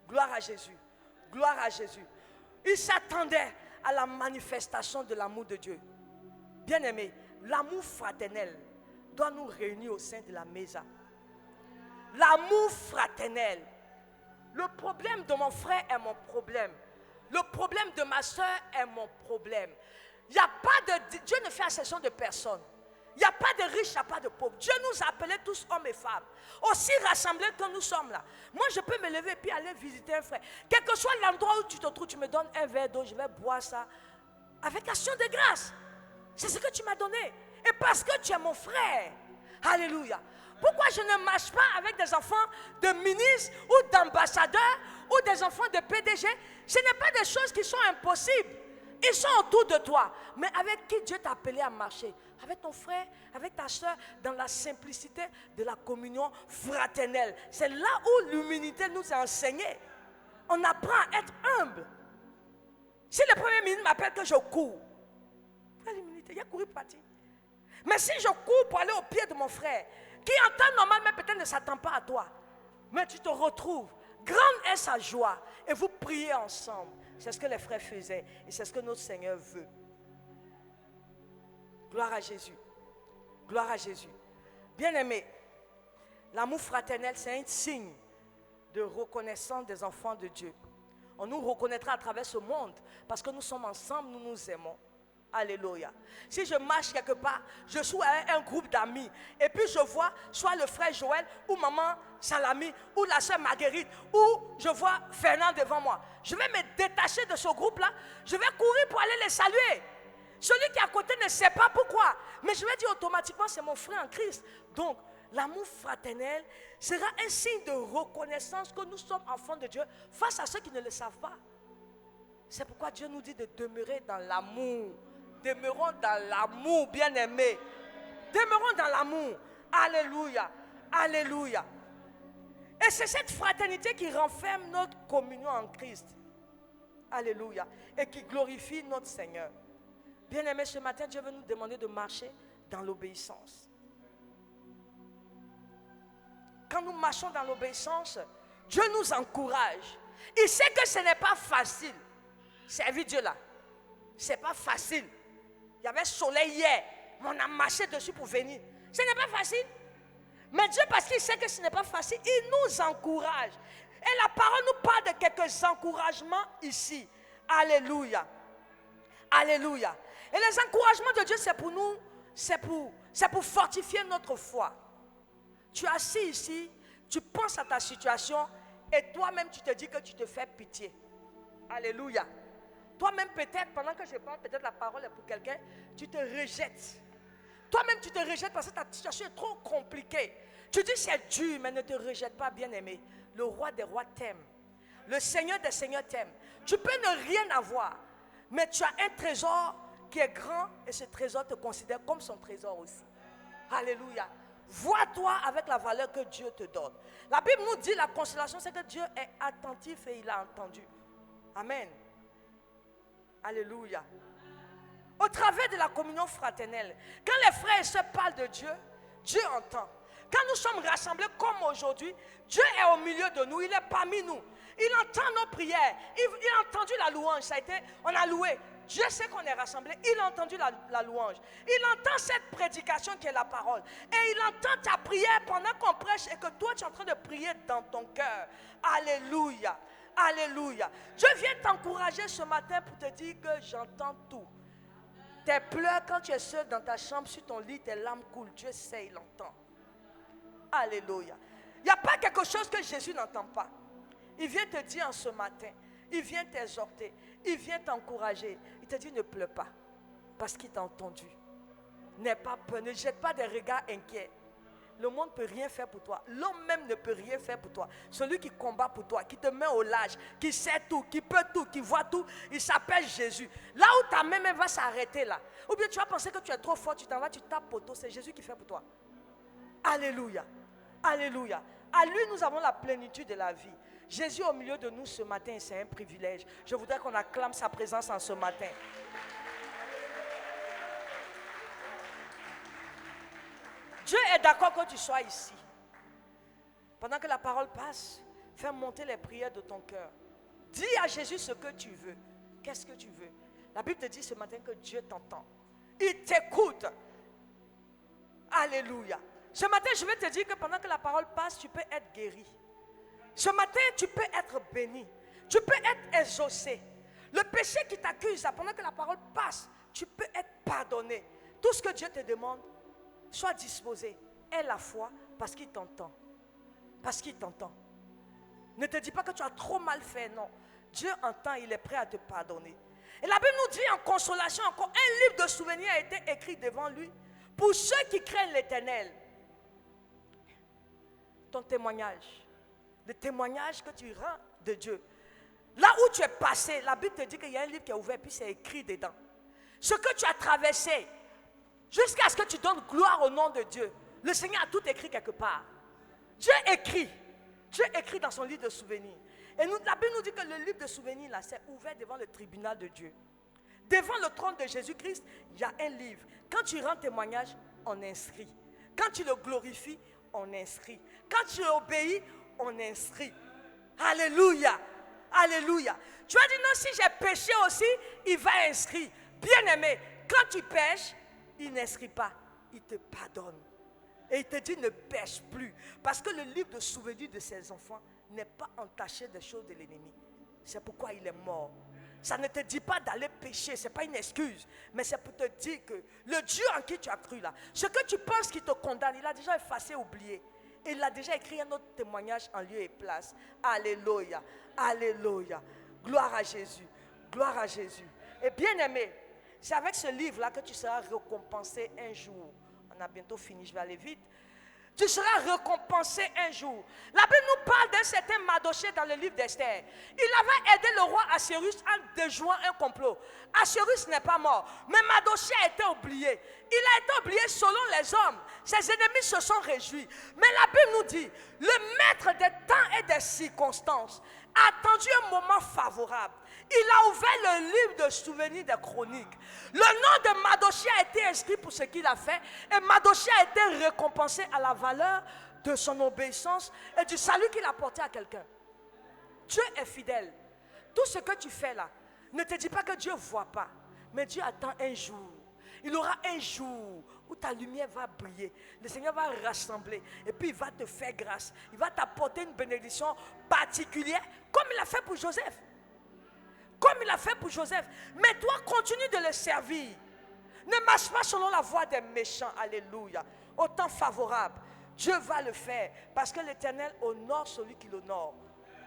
Gloire à Jésus. Gloire à Jésus. Ils s'attendaient à la manifestation de l'amour de Dieu. Bien-aimés, l'amour fraternel doit nous réunir au sein de la maison. L'amour fraternel. Le problème de mon frère est mon problème. Le problème de ma soeur est mon problème. Il n'y a pas de... Dieu ne fait exception de personne. Il n'y a pas de riches, il n'y a pas de pauvres. Dieu nous a appelés tous hommes et femmes, aussi rassemblés que nous sommes là. Moi, je peux me lever et puis aller visiter un frère. Quel que soit l'endroit où tu te trouves, tu me donnes un verre d'eau, je vais boire ça avec action de grâce. C'est ce que tu m'as donné. Et parce que tu es mon frère. Alléluia. Pourquoi je ne marche pas avec des enfants de ministres ou d'ambassadeurs ou des enfants de PDG? Ce n'est pas des choses qui sont impossibles. Ils sont autour de toi. Mais avec qui Dieu t'a appelé à marcher? Avec ton frère, avec ta soeur, dans la simplicité de la communion fraternelle. C'est là où l'humilité nous est enseignée. On apprend à être humble. Si le premier ministre m'appelle que je cours, l'humilité, il a couru pour partir. Mais si je cours pour aller au pied de mon frère, qui en temps normal, mais peut-être ne s'attend pas à toi, mais tu te retrouves, grande est sa joie, et vous priez ensemble. C'est ce que les frères faisaient, et c'est ce que notre Seigneur veut. Gloire à Jésus. Gloire à Jésus. Bien-aimés, l'amour fraternel, c'est un signe de reconnaissance des enfants de Dieu. On nous reconnaîtra à travers ce monde, parce que nous sommes ensemble, nous nous aimons. Alléluia. Si je marche quelque part, je suis avec un groupe d'amis, et puis je vois soit le frère Joël, ou maman Salami, ou la soeur Marguerite, ou je vois Fernand devant moi. Je vais me détacher de ce groupe-là, je vais courir pour aller les saluer. Celui qui est à côté ne sait pas pourquoi, mais je vais dire automatiquement, c'est mon frère en Christ. Donc, l'amour fraternel sera un signe de reconnaissance que nous sommes enfants de Dieu face à ceux qui ne le savent pas. C'est pourquoi Dieu nous dit de demeurer dans l'amour. Demeurons dans l'amour, bien-aimés. Demeurons dans l'amour. Alléluia. Alléluia. Et c'est cette fraternité qui renferme notre communion en Christ. Alléluia. Et qui glorifie notre Seigneur. Bien-aimés, ce matin, Dieu veut nous demander de marcher dans l'obéissance. Quand nous marchons dans l'obéissance, Dieu nous encourage. Il sait que ce n'est pas facile. Servir Dieu là, ce n'est pas facile. Il y avait soleil hier, mais on a marché dessus pour venir. Ce n'est pas facile. Mais Dieu, parce qu'il sait que ce n'est pas facile, il nous encourage. Et la parole nous parle de quelques encouragements ici. Alléluia. Alléluia. Et les encouragements de Dieu, c'est pour nous, c'est pour fortifier notre foi. Tu es assis ici, tu penses à ta situation et toi-même tu te dis que tu te fais pitié. Alléluia. Toi-même peut-être, pendant que je parle, peut-être la parole est pour quelqu'un, tu te rejettes. Toi-même tu te rejettes parce que ta situation est trop compliquée. Tu dis c'est dur, mais ne te rejette pas, bien-aimé. Le roi des rois t'aime. Le Seigneur des seigneurs t'aime. Tu peux ne rien avoir, mais tu as un trésor qui est grand et ce trésor te considère comme son trésor aussi. Alléluia. Vois-toi avec la valeur que Dieu te donne. La Bible nous dit la consolation, c'est que Dieu est attentif et il a entendu. Amen. Alléluia. Au travers de la communion fraternelle, quand les frères et sœurs parlent de Dieu, Dieu entend. Quand nous sommes rassemblés comme aujourd'hui, Dieu est au milieu de nous, il est parmi nous. Il entend nos prières. Il a entendu la louange. On a loué. Dieu sait qu'on est rassemblés. Il a entendu la louange. Il entend cette prédication qui est la parole. Et il entend ta prière pendant qu'on prêche et que toi tu es en train de prier dans ton cœur. Alléluia. Alléluia. Dieu vient t'encourager ce matin pour te dire que j'entends tout. Tes pleurs quand tu es seul dans ta chambre, sur ton lit, tes larmes coulent. Dieu sait, il entend. Alléluia. Il n'y a pas quelque chose que Jésus n'entend pas. Il vient te dire en ce matin, il vient t'exhorter, il vient t'encourager. Il te dit ne pleure pas, parce qu'il t'a entendu. N'aie pas peur, ne jette pas des regards inquiets. Le monde ne peut rien faire pour toi. L'homme même ne peut rien faire pour toi. Celui qui combat pour toi, qui te met au large, qui sait tout, qui peut tout, qui voit tout, il s'appelle Jésus. Là où ta main va s'arrêter là. Ou bien tu vas penser que tu es trop fort, tu t'en vas, tu tapes poteau, c'est Jésus qui fait pour toi. Alléluia. Alléluia. À lui, nous avons la plénitude de la vie. Jésus au milieu de nous ce matin, c'est un privilège. Je voudrais qu'on acclame sa présence en ce matin. Dieu est d'accord que tu sois ici. Pendant que la parole passe, fais monter les prières de ton cœur. Dis à Jésus ce que tu veux. Qu'est-ce que tu veux? La Bible te dit ce matin que Dieu t'entend. Il t'écoute. Alléluia. Ce matin, je vais te dire que pendant que la parole passe, tu peux être guéri. Ce matin, tu peux être béni. Tu peux être exaucé. Le péché qui t'accuse, pendant que la parole passe, tu peux être pardonné. Tout ce que Dieu te demande, sois disposé. Aie la foi parce qu'il t'entend. Parce qu'il t'entend. Ne te dis pas que tu as trop mal fait, non. Dieu entend, il est prêt à te pardonner. Et la Bible nous dit en consolation encore, un livre de souvenirs a été écrit devant lui pour ceux qui craignent l'Éternel. Ton témoignage. Le témoignage que tu rends de Dieu. Là où tu es passé, la Bible te dit qu'il y a un livre qui est ouvert, puis c'est écrit dedans. Ce que tu as traversé, jusqu'à ce que tu donnes gloire au nom de Dieu. Le Seigneur a tout écrit quelque part. Dieu écrit. Dieu écrit dans son livre de souvenirs. Et la Bible nous dit que le livre de souvenirs, là, c'est ouvert devant le tribunal de Dieu. Devant le trône de Jésus-Christ, il y a un livre. Quand tu rends témoignage, on inscrit. Quand tu le glorifies, on inscrit. Quand tu obéis, on inscrit. Alléluia. Alléluia. Tu as dit non, si j'ai péché aussi, il va inscrire. Bien-aimé, quand tu pêches, il n'inscrit pas. Il te pardonne. Et il te dit ne pêche plus. Parce que le livre de souvenirs de ses enfants n'est pas entaché des choses de l'ennemi. C'est pourquoi il est mort. Ça ne te dit pas d'aller pécher, ce n'est pas une excuse. Mais c'est pour te dire que le Dieu en qui tu as cru là, ce que tu penses qu'il te condamne, il a déjà effacé, oublié. Il a déjà écrit un autre témoignage en lieu et place. Alléluia. Alléluia. Gloire à Jésus. Gloire à Jésus. Et bien aimé, c'est avec ce livre-là que tu seras récompensé un jour. On a bientôt fini, je vais aller vite. Tu seras récompensé un jour. La Bible nous parle d'un certain Mardochée dans le livre d'Esther. Il avait aidé le roi Assuérus en déjouant un complot. Assuérus n'est pas mort, mais Mardochée a été oublié. Il a été oublié selon les hommes. Ses ennemis se sont réjouis. Mais la Bible nous dit, le maître des temps et des circonstances a attendu un moment favorable. Il a ouvert le livre de souvenirs des chroniques. Le nom de Mardochée a été inscrit pour ce qu'il a fait. Et Mardochée a été récompensé à la valeur de son obéissance et du salut qu'il a apporté à quelqu'un. Dieu est fidèle. Tout ce que tu fais là, ne te dis pas que Dieu ne voit pas. Mais Dieu attend un jour. Il aura un jour où ta lumière va briller. Le Seigneur va rassembler. Et puis il va te faire grâce. Il va t'apporter une bénédiction particulière. Comme il a fait pour Joseph. Comme il a fait pour Joseph. Mais toi, continue de le servir. Ne marche pas selon la voie des méchants. Alléluia. Au temps favorable, Dieu va le faire. Parce que l'Éternel honore celui qui l'honore.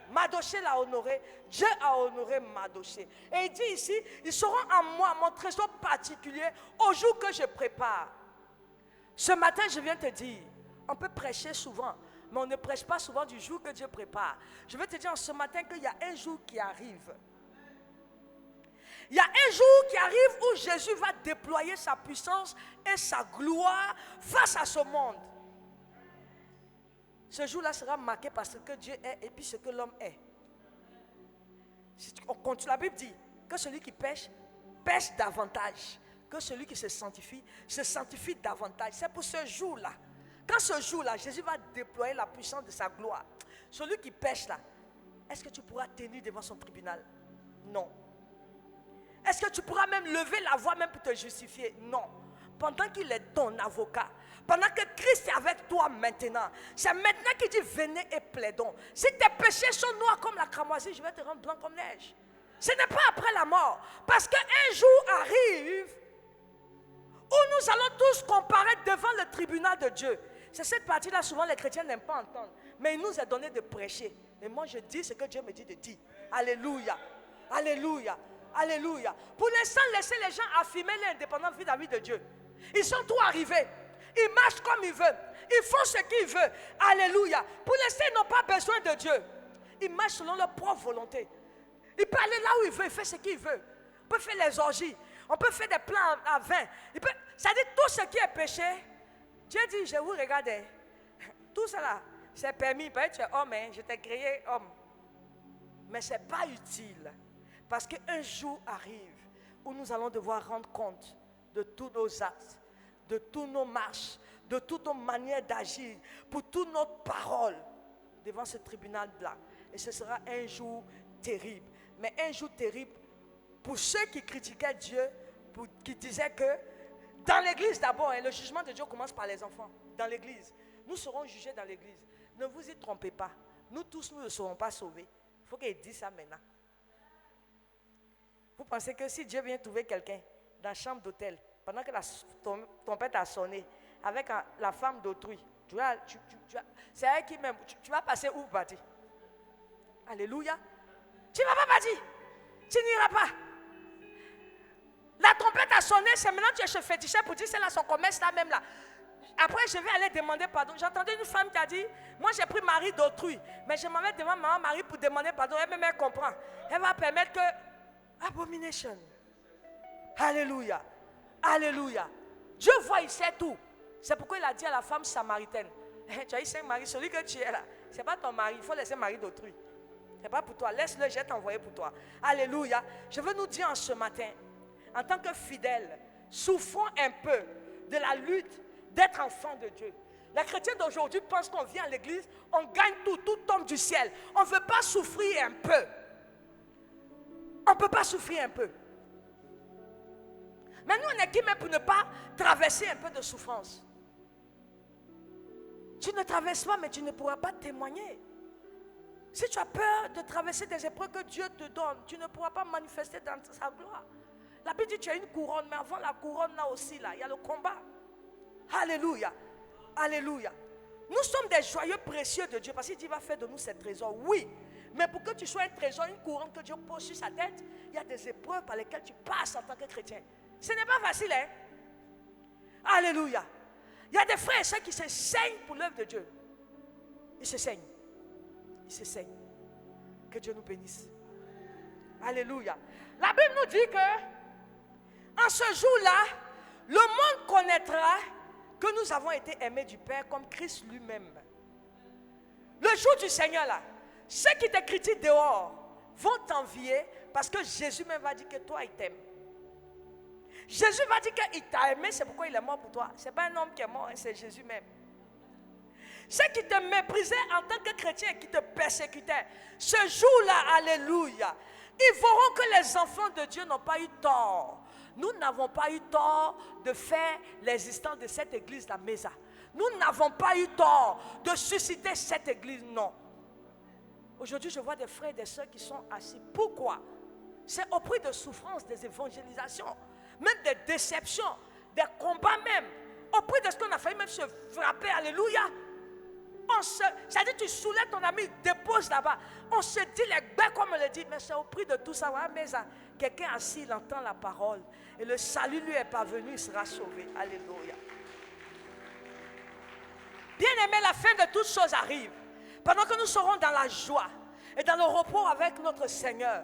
Mardochée l'a honoré. Dieu a honoré Mardochée. Et il dit ici, ils seront en moi, mon trésor particulier, au jour que je prépare. Ce matin, je viens te dire, on peut prêcher souvent, mais on ne prêche pas souvent du jour que Dieu prépare. Je vais te dire ce matin qu'il y a un jour qui arrive. Il y a un jour qui arrive où Jésus va déployer sa puissance et sa gloire face à ce monde. Ce jour-là sera marqué par ce que Dieu est et puis ce que l'homme est. On continue, la Bible dit que celui qui pêche, pêche davantage. Que celui qui se sanctifie davantage. C'est pour ce jour-là. Quand ce jour-là, Jésus va déployer la puissance de sa gloire. Celui qui pêche là, est-ce que tu pourras tenir devant son tribunal? Non. Est-ce que tu pourras même lever la voix même pour te justifier? Non. Pendant qu'il est ton avocat, pendant que Christ est avec toi maintenant, c'est maintenant qu'il dit venez et plaidons. Si tes péchés sont noirs comme la cramoisie, je vais te rendre blanc comme neige. Ce n'est pas après la mort, parce qu'un jour arrive où nous allons tous comparaître devant le tribunal de Dieu. C'est cette partie-là, souvent les chrétiens n'aiment pas entendre, mais il nous est donné de prêcher. Et moi je dis ce que Dieu me dit de dire. Alléluia, alléluia, alléluia. Pour l'instant, laissez les gens affirmer l'indépendance vis-à-vis de Dieu. Ils sont tous arrivés. Ils marchent comme ils veulent. Ils font ce qu'ils veulent. Alléluia. Pour l'instant, ils n'ont pas besoin de Dieu. Ils marchent selon leur propre volonté. Ils peuvent aller là où ils veulent. Ils font ce qu'ils veulent. On peut faire les orgies. On peut faire des plans à vin. Ça dit tout ce qui est péché. Dieu dit, je vous regarde. Tout cela, c'est permis. Peut-être tu es homme, hein, je t'ai créé homme. Mais ce n'est pas utile. Parce qu'un jour arrive où nous allons devoir rendre compte de tous nos actes, de toutes nos marches, de toutes nos manières d'agir, pour toutes nos paroles devant ce tribunal-là. Et ce sera un jour terrible. Mais un jour terrible pour ceux qui critiquaient Dieu, qui disaient que dans l'église d'abord, le jugement de Dieu commence par les enfants. Dans l'église, nous serons jugés dans l'église. Ne vous y trompez pas. Nous tous, nous ne serons pas sauvés. Il faut qu'il dise ça maintenant. Vous pensez que si Dieu vient trouver quelqu'un dans la chambre d'hôtel, pendant que la trompette a sonné, avec la femme d'autrui, c'est elle qui même, tu vas passer où, partir? Alléluia. Tu ne vas pas partir. Tu n'iras pas. La trompette a sonné, c'est maintenant que tu es chez féticheur pour dire c'est là son commerce là même là. Après je vais aller demander pardon. J'entendais une femme qui a dit, moi j'ai pris mari d'autrui, mais je m'en vais devant maman Marie pour demander pardon. Elle comprend. Elle va permettre que abomination. Alléluia. Alléluia. Dieu voit, il sait tout. C'est pourquoi il a dit à la femme samaritaine, tu as eu 5 maris, celui que tu es là, ce n'est pas ton mari, il faut laisser mari d'autrui. Ce n'est pas pour toi, laisse-le, je vais t'envoyer pour toi. Alléluia. Je veux nous dire en ce matin, en tant que fidèles, souffrons un peu de la lutte d'être enfant de Dieu. Les chrétiens d'aujourd'hui pensent qu'on vient à l'église, on gagne tout tombe du ciel. On ne veut pas souffrir un peu. On ne peut pas souffrir un peu. Mais nous, on est qui même pour ne pas traverser un peu de souffrance? Tu ne traverses pas, mais tu ne pourras pas témoigner. Si tu as peur de traverser des épreuves que Dieu te donne, tu ne pourras pas manifester dans sa gloire. La Bible dit tu as une couronne, mais avant la couronne, là aussi, là, il y a le combat. Alléluia. Alléluia. Nous sommes des joyeux précieux de Dieu, parce qu'il dit, il va faire de nous ses trésors. Oui, mais pour que tu sois un trésor, une couronne que Dieu pose sur sa tête, il y a des épreuves par lesquelles tu passes en tant que chrétien. Ce n'est pas facile, hein? Alléluia. Il y a des frères et sœurs qui se saignent pour l'œuvre de Dieu. Ils se saignent. Ils se saignent. Que Dieu nous bénisse. Alléluia. La Bible nous dit que en ce jour-là, le monde connaîtra que nous avons été aimés du Père comme Christ lui-même. Le jour du Seigneur là, ceux qui te critiquent dehors vont t'envier parce que Jésus même va dire que toi il t'aime. Jésus va dire qu'il t'a aimé, c'est pourquoi il est mort pour toi. Ce n'est pas un homme qui est mort, c'est Jésus même. Ceux qui te méprisaient en tant que chrétien, qui te persécutaient, ce jour-là, alléluia, ils verront que les enfants de Dieu n'ont pas eu tort. Nous n'avons pas eu tort de faire l'existence de cette église, la Mesa. Nous n'avons pas eu tort de susciter cette église, non. Aujourd'hui, je vois des frères et des sœurs qui sont assis. Pourquoi? C'est au prix de souffrances, des évangélisations, même des déceptions, des combats même. Au prix de ce qu'on a failli même se frapper, alléluia. Ça dit, tu soulèves ton ami, dépose là-bas. On se dit les bêtes comme on le dit, mais c'est au prix de tout ça. Ouais, mais quelqu'un assis, il entend la parole. Et le salut lui est parvenu, il sera sauvé. Alléluia. Bien aimé, la fin de toutes choses arrive. Pendant que nous serons dans la joie et dans le repos avec notre Seigneur,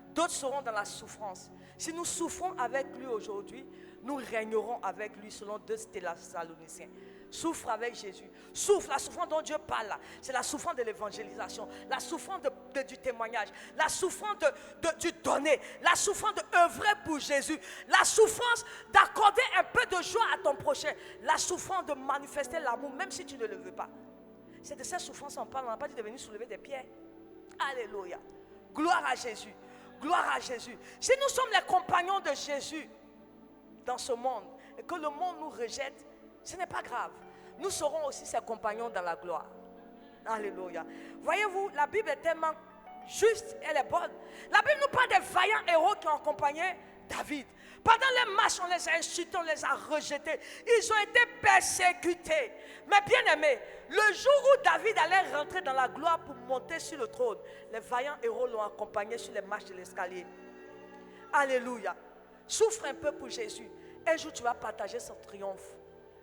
d'autres seront dans la souffrance. Si nous souffrons avec lui aujourd'hui, nous régnerons avec lui selon 2 Thessaloniciens. Souffre avec Jésus. Souffre, la souffrance dont Dieu parle là, c'est la souffrance de l'évangélisation, la souffrance du témoignage, la souffrance du donner, la souffrance d'œuvrer pour Jésus, la souffrance d'accorder un peu de joie à ton prochain, la souffrance de manifester l'amour même si tu ne le veux pas. C'est de cette souffrance qu'on parle, on n'a pas dit de venir soulever des pierres. Alléluia. Gloire à Jésus. Gloire à Jésus. Si nous sommes les compagnons de Jésus dans ce monde et que le monde nous rejette, ce n'est pas grave. Nous serons aussi ses compagnons dans la gloire. Alléluia. Voyez-vous, la Bible est tellement juste, elle est bonne. La Bible nous parle des vaillants héros qui ont accompagné David. Pendant les marches, on les a insultés, on les a rejetés. Ils ont été persécutés. Mais bien aimés, le jour où David allait rentrer dans la gloire pour monter sur le trône, les vaillants héros l'ont accompagné sur les marches de l'escalier. Alléluia. Souffre un peu pour Jésus. Un jour, tu vas partager son triomphe.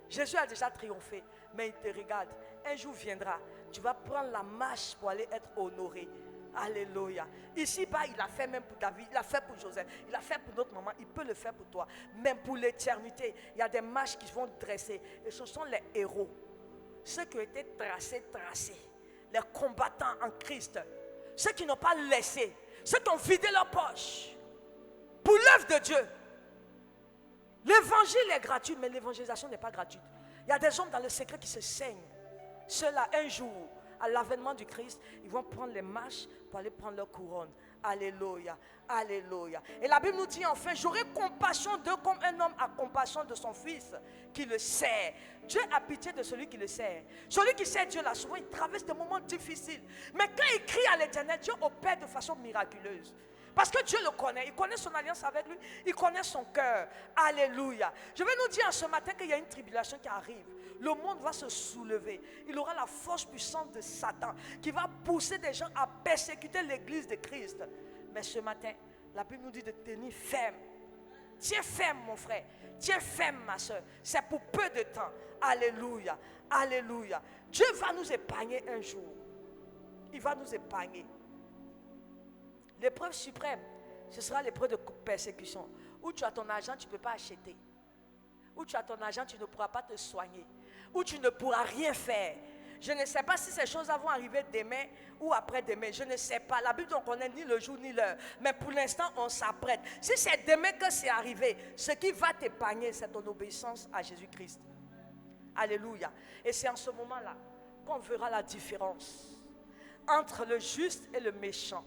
Jésus a déjà triomphé, mais il te regarde. Un jour viendra, tu vas prendre la marche pour aller être honoré. Alléluia. Ici-bas, il a fait même pour David, il a fait pour Joseph, il a fait pour notre maman, il peut le faire pour toi. Même pour l'éternité, il y a des marches qui vont dresser. Et ce sont les héros. Ceux qui ont été tracés. Les combattants en Christ. Ceux qui n'ont pas laissé. Ceux qui ont vidé leur poche. Pour l'œuvre de Dieu. L'évangile est gratuit, mais l'évangélisation n'est pas gratuite. Il y a des hommes dans le secret qui se saignent. Ceux-là, un jour, à l'avènement du Christ, ils vont prendre les marches pour aller prendre leur couronne. Alléluia, alléluia. Et la Bible nous dit enfin, j'aurai compassion d'eux comme un homme a compassion de son fils qui le sert. Dieu a pitié de celui qui le sert. Celui qui sert Dieu, là, souvent, il traverse des moments difficiles. Mais quand il crie à l'Éternel, Dieu opère de façon miraculeuse. Parce que Dieu le connaît, il connaît son alliance avec lui, il connaît son cœur. Alléluia. Je vais nous dire ce matin qu'il y a une tribulation qui arrive. Le monde va se soulever. Il aura la force puissante de Satan qui va pousser des gens à persécuter l'église de Christ. Mais ce matin, la Bible nous dit de tenir ferme. Tiens ferme mon frère, tiens ferme ma soeur. C'est pour peu de temps. Alléluia, alléluia. Dieu va nous épargner un jour. Il va nous épargner. L'épreuve suprême, ce sera l'épreuve de persécution. Où tu as ton argent, tu ne peux pas acheter. Où tu as ton argent, tu ne pourras pas te soigner. Où tu ne pourras rien faire. Je ne sais pas si ces choses vont arriver demain ou après-demain. Je ne sais pas. La Bible ne connaît ni le jour ni l'heure. Mais pour l'instant, on s'apprête. Si c'est demain que c'est arrivé, ce qui va t'épargner, c'est ton obéissance à Jésus-Christ. Alléluia. Et c'est en ce moment-là qu'on verra la différence entre le juste et le méchant.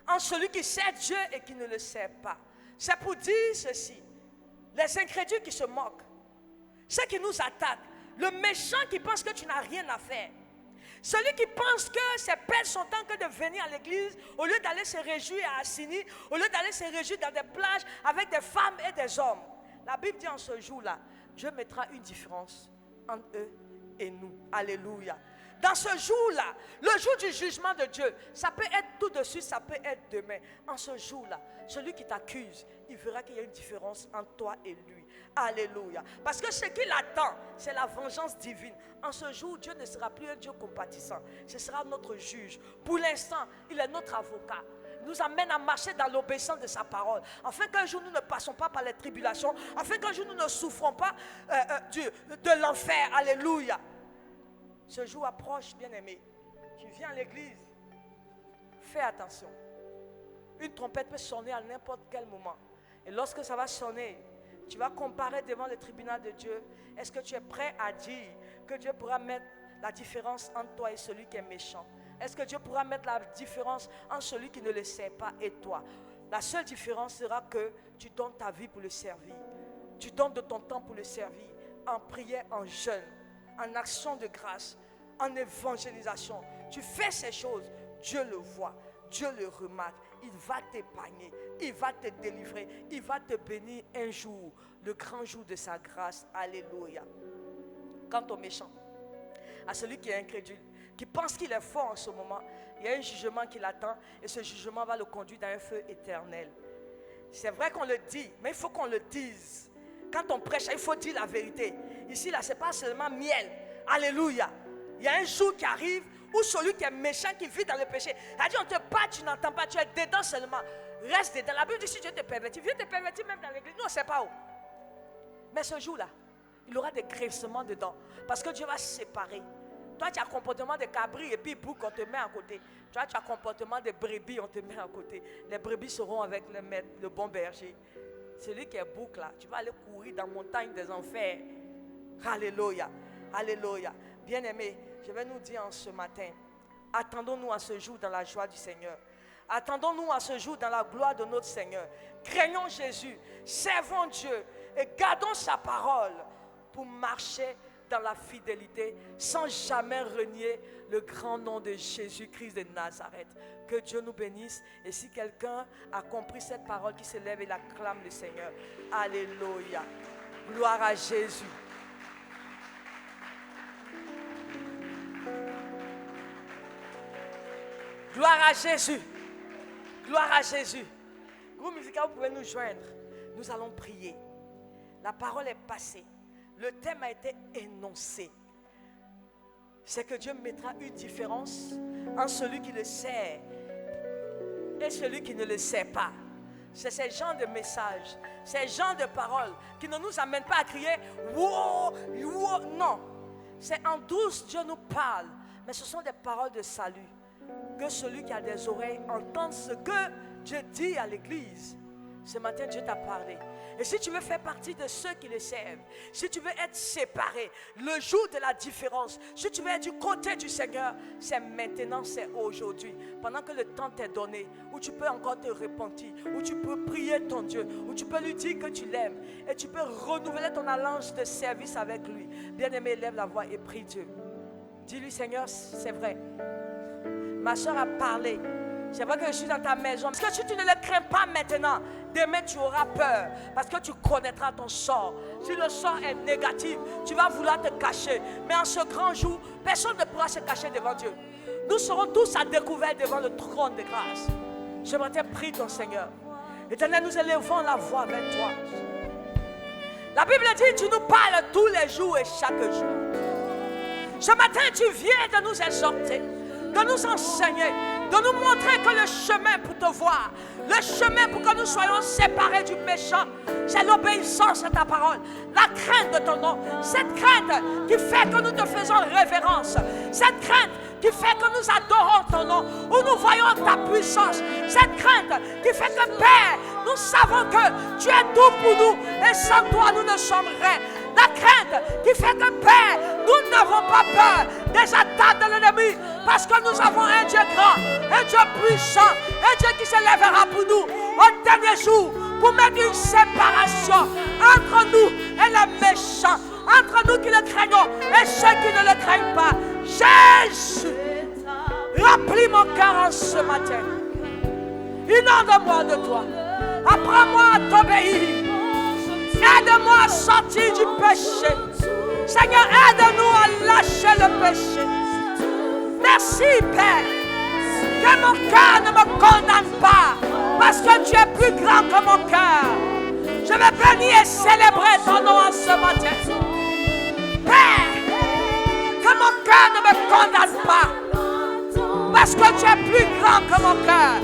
En celui qui sert Dieu et qui ne le sert pas. C'est pour dire ceci. Les incrédules qui se moquent. Ceux qui nous attaquent. Le méchant qui pense que tu n'as rien à faire. Celui qui pense que c'est perdre son temps que de venir à l'église au lieu d'aller se réjouir à Assini, au lieu d'aller se réjouir dans des plages avec des femmes et des hommes. La Bible dit en ce jour-là, Dieu mettra une différence entre eux et nous. Alléluia. Dans ce jour-là, le jour du jugement de Dieu, ça peut être tout de suite, ça peut être demain. En ce jour-là, celui qui t'accuse, il verra qu'il y a une différence entre toi et lui. Alléluia. Parce que ce qu'il attend, c'est la vengeance divine. En ce jour, Dieu ne sera plus un Dieu compatissant. Ce sera notre juge. Pour l'instant, il est notre avocat. Il nous amène à marcher dans l'obéissance de sa parole. Afin qu'un jour, nous ne passons pas par les tribulations. Afin qu'un jour, nous ne souffrons pas de l'enfer. Alléluia. Ce jour approche, bien-aimé. Tu viens à l'église. Fais attention. Une trompette peut sonner à n'importe quel moment. Et lorsque ça va sonner, tu vas comparer devant le tribunal de Dieu. Est-ce que tu es prêt à dire que Dieu pourra mettre la différence entre toi et celui qui est méchant? Est-ce que Dieu pourra mettre la différence entre celui qui ne le sait pas et toi? La seule différence sera que tu donnes ta vie pour le servir. Tu donnes de ton temps pour le servir. En prière, en jeûne, en action de grâce, en évangélisation. Tu fais ces choses, Dieu le voit, Dieu le remarque. Il va t'épargner, il va te délivrer, il va te bénir un jour, le grand jour de sa grâce. Alléluia. Quant au méchant, à celui qui est incrédule, qui pense qu'il est fort en ce moment, il y a un jugement qui l'attend et ce jugement va le conduire dans un feu éternel. C'est vrai qu'on le dit, mais il faut qu'on le dise. Quand on prêche, il faut dire la vérité. Ici, là, ce n'est pas seulement miel. Alléluia. Il y a un jour qui arrive où celui qui est méchant, qui vit dans le péché, a dit on te bat, tu n'entends pas, tu es dedans seulement. Reste dedans. La Bible dit si Dieu te pervertit, viens te pervertir même dans l'église. Nous, on ne sait pas où. Mais ce jour-là, il aura des graissements dedans. Parce que Dieu va séparer. Toi, tu as un comportement de cabri et puis bouc, on te met à côté. Toi, tu as un comportement de brebis, on te met à côté. Les brebis seront avec le maître, le bon berger. Celui qui est bouc là, tu vas aller courir dans la montagne des enfers. Alléluia. Alléluia. Bien-aimés, je vais nous dire en ce matin, attendons-nous à ce jour dans la joie du Seigneur. Attendons-nous à ce jour dans la gloire de notre Seigneur. Craignons Jésus, servons Dieu et gardons sa parole pour marcher dans la fidélité sans jamais renier le grand nom de Jésus-Christ de Nazareth. Que Dieu nous bénisse. Et si quelqu'un a compris cette parole, qui se lève et acclame le Seigneur. Alléluia. Gloire à Jésus. Gloire à Jésus. Gloire à Jésus. Groupe musical, vous pouvez nous joindre. Nous allons prier. La parole est passée. Le thème a été énoncé. C'est que Dieu mettra une différence entre celui qui le sait et celui qui ne le sait pas. C'est ces genres de messages, ces genres de paroles qui ne nous amènent pas à crier « Wow, wow ». Non, c'est en douce Dieu nous parle. Mais ce sont des paroles de salut. Que celui qui a des oreilles entende ce que Dieu dit à l'église. Ce matin, Dieu t'a parlé. Et si tu veux faire partie de ceux qui le servent, si tu veux être séparé, le jour de la différence, si tu veux être du côté du Seigneur, c'est maintenant, c'est aujourd'hui. Pendant que le temps t'est donné, où tu peux encore te repentir, où tu peux prier ton Dieu, où tu peux lui dire que tu l'aimes, et tu peux renouveler ton alliance de service avec lui. Bien-aimé, lève la voix et prie Dieu. Dis-lui, Seigneur, c'est vrai. Ma soeur a parlé. C'est vrai que je suis dans ta maison. Parce que si tu ne le crains pas maintenant, demain tu auras peur. Parce que tu connaîtras ton sort. Si le sort est négatif, tu vas vouloir te cacher. Mais en ce grand jour, personne ne pourra se cacher devant Dieu. Nous serons tous à découvert devant le trône de grâce. Ce matin, prie ton Seigneur. Éternel, nous élevons la voix vers toi. La Bible dit, tu nous parles tous les jours et chaque jour. Ce matin, tu viens de nous exhorter, de nous enseigner, de nous montrer que le chemin pour te voir, le chemin pour que nous soyons séparés du méchant, c'est l'obéissance à ta parole, la crainte de ton nom, cette crainte qui fait que nous te faisons révérence, cette crainte qui fait que nous adorons ton nom, où nous voyons ta puissance, cette crainte qui fait que Père, nous savons que tu es tout pour nous et sans toi nous ne sommes rien. La crainte qui fait que Père, nous n'avons pas peur des attaques de l'ennemi parce que nous avons un Dieu grand, un Dieu puissant, un Dieu qui se lèvera pour nous au dernier jour pour mettre une séparation entre nous et les méchants, entre nous qui le craignons et ceux qui ne le craignent pas. Jésus, remplis mon cœur en ce matin. Inonde-moi de toi. Apprends-moi à t'obéir. Aide-moi à sortir du péché. Seigneur, aide-nous à lâcher le péché. Merci, Père. Que mon cœur ne me condamne pas. Parce que tu es plus grand que mon cœur. Je vais bénir et célébrer ton nom en ce matin. Père, que mon cœur ne me condamne pas. Parce que tu es plus grand que mon cœur.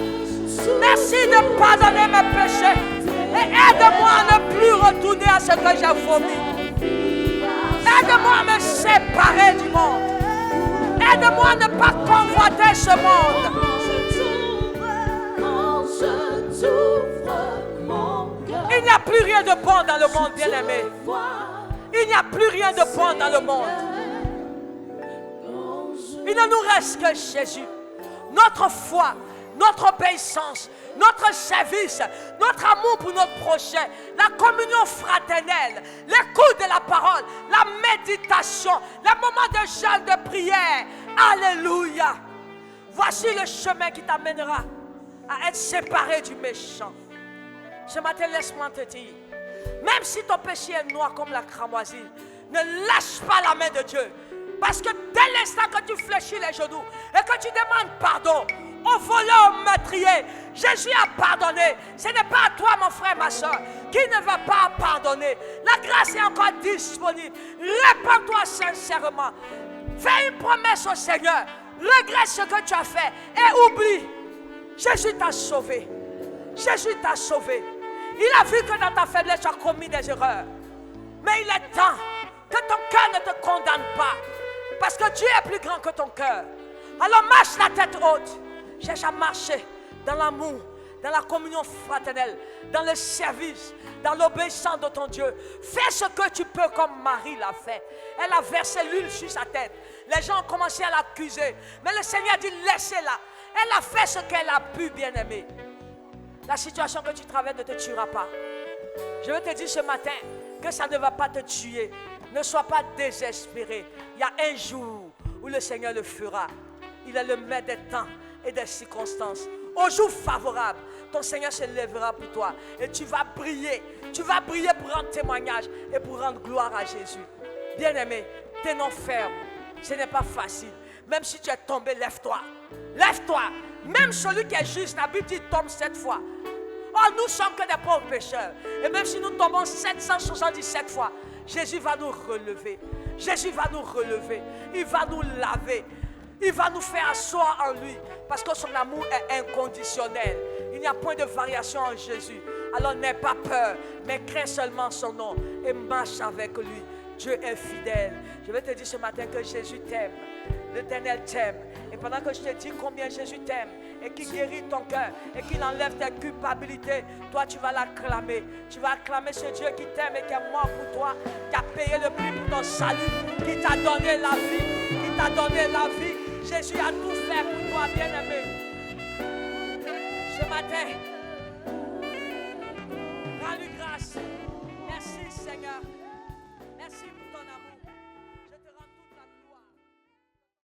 Merci de pardonner mes péchés. Et aide-moi à ne plus retourner à ce que j'ai vomi. Aide-moi à me séparer du monde. Aide-moi à ne pas convoiter ce monde. Il n'y a plus rien de bon dans le monde, bien-aimé. Il n'y a plus rien de bon dans le monde. Il ne nous reste que Jésus. Notre foi, notre obéissance, notre service, notre amour pour notre prochain, la communion fraternelle, l'écoute de la parole, la méditation, les moments de jeûne, de prière. Alléluia. Voici le chemin qui t'amènera à être séparé du méchant. Ce matin, laisse-moi te dire, même si ton péché est noir comme la cramoisie, ne lâche pas la main de Dieu. Parce que dès l'instant que tu fléchis les genoux et que tu demandes pardon au voleur, au meurtrier, Jésus a pardonné. Ce n'est pas à toi, mon frère, ma soeur, qui ne va pas pardonner. La grâce est encore disponible. Répands-toi sincèrement. Fais une promesse au Seigneur. Regrette ce que tu as fait et oublie. Jésus t'a sauvé. Jésus t'a sauvé. Il a vu que dans ta faiblesse, tu as commis des erreurs. Mais il est temps que ton cœur ne te condamne pas. Parce que Dieu est plus grand que ton cœur. Alors marche la tête haute. Cherche à marcher dans l'amour, dans la communion fraternelle, dans le service, dans l'obéissance de ton Dieu. Fais ce que tu peux comme Marie l'a fait. Elle a versé l'huile sur sa tête. Les gens ont commencé à l'accuser. Mais le Seigneur dit, laissez-la. Elle a fait ce qu'elle a pu, bien-aimée. La situation que tu traverses ne te tuera pas. Je veux te dire ce matin que ça ne va pas te tuer. Ne sois pas désespéré. Il y a un jour où le Seigneur le fera. Il est le maître des temps et des circonstances. Au jour favorable, ton Seigneur se lèvera pour toi. Et tu vas briller. Tu vas briller pour rendre témoignage et pour rendre gloire à Jésus. Bien-aimé, tenons ferme. Ce n'est pas facile. Même si tu es tombé, lève-toi. Lève-toi. Même celui qui est juste, la Bible dit, tombe 7 fois. Oh, nous sommes que des pauvres pécheurs. Et même si nous tombons 777 fois, Jésus va nous relever. Jésus va nous relever. Il va nous laver. Il va nous faire asseoir en lui. Parce que son amour est inconditionnel. Il n'y a point de variation en Jésus. Alors n'aie pas peur, mais crains seulement son nom et marche avec lui. Dieu est fidèle. Je vais te dire ce matin que Jésus t'aime. L'Éternel t'aime. Et pendant que je te dis combien Jésus t'aime et qu'il guérit ton cœur et qu'il enlève tes culpabilités, toi tu vas l'acclamer. Tu vas acclamer ce Dieu qui t'aime et qui est mort pour toi, qui a payé le prix pour ton salut, qui t'a donné la vie, qui t'a donné la vie. Jésus a tout fait pour toi, bien-aimé. Ce matin,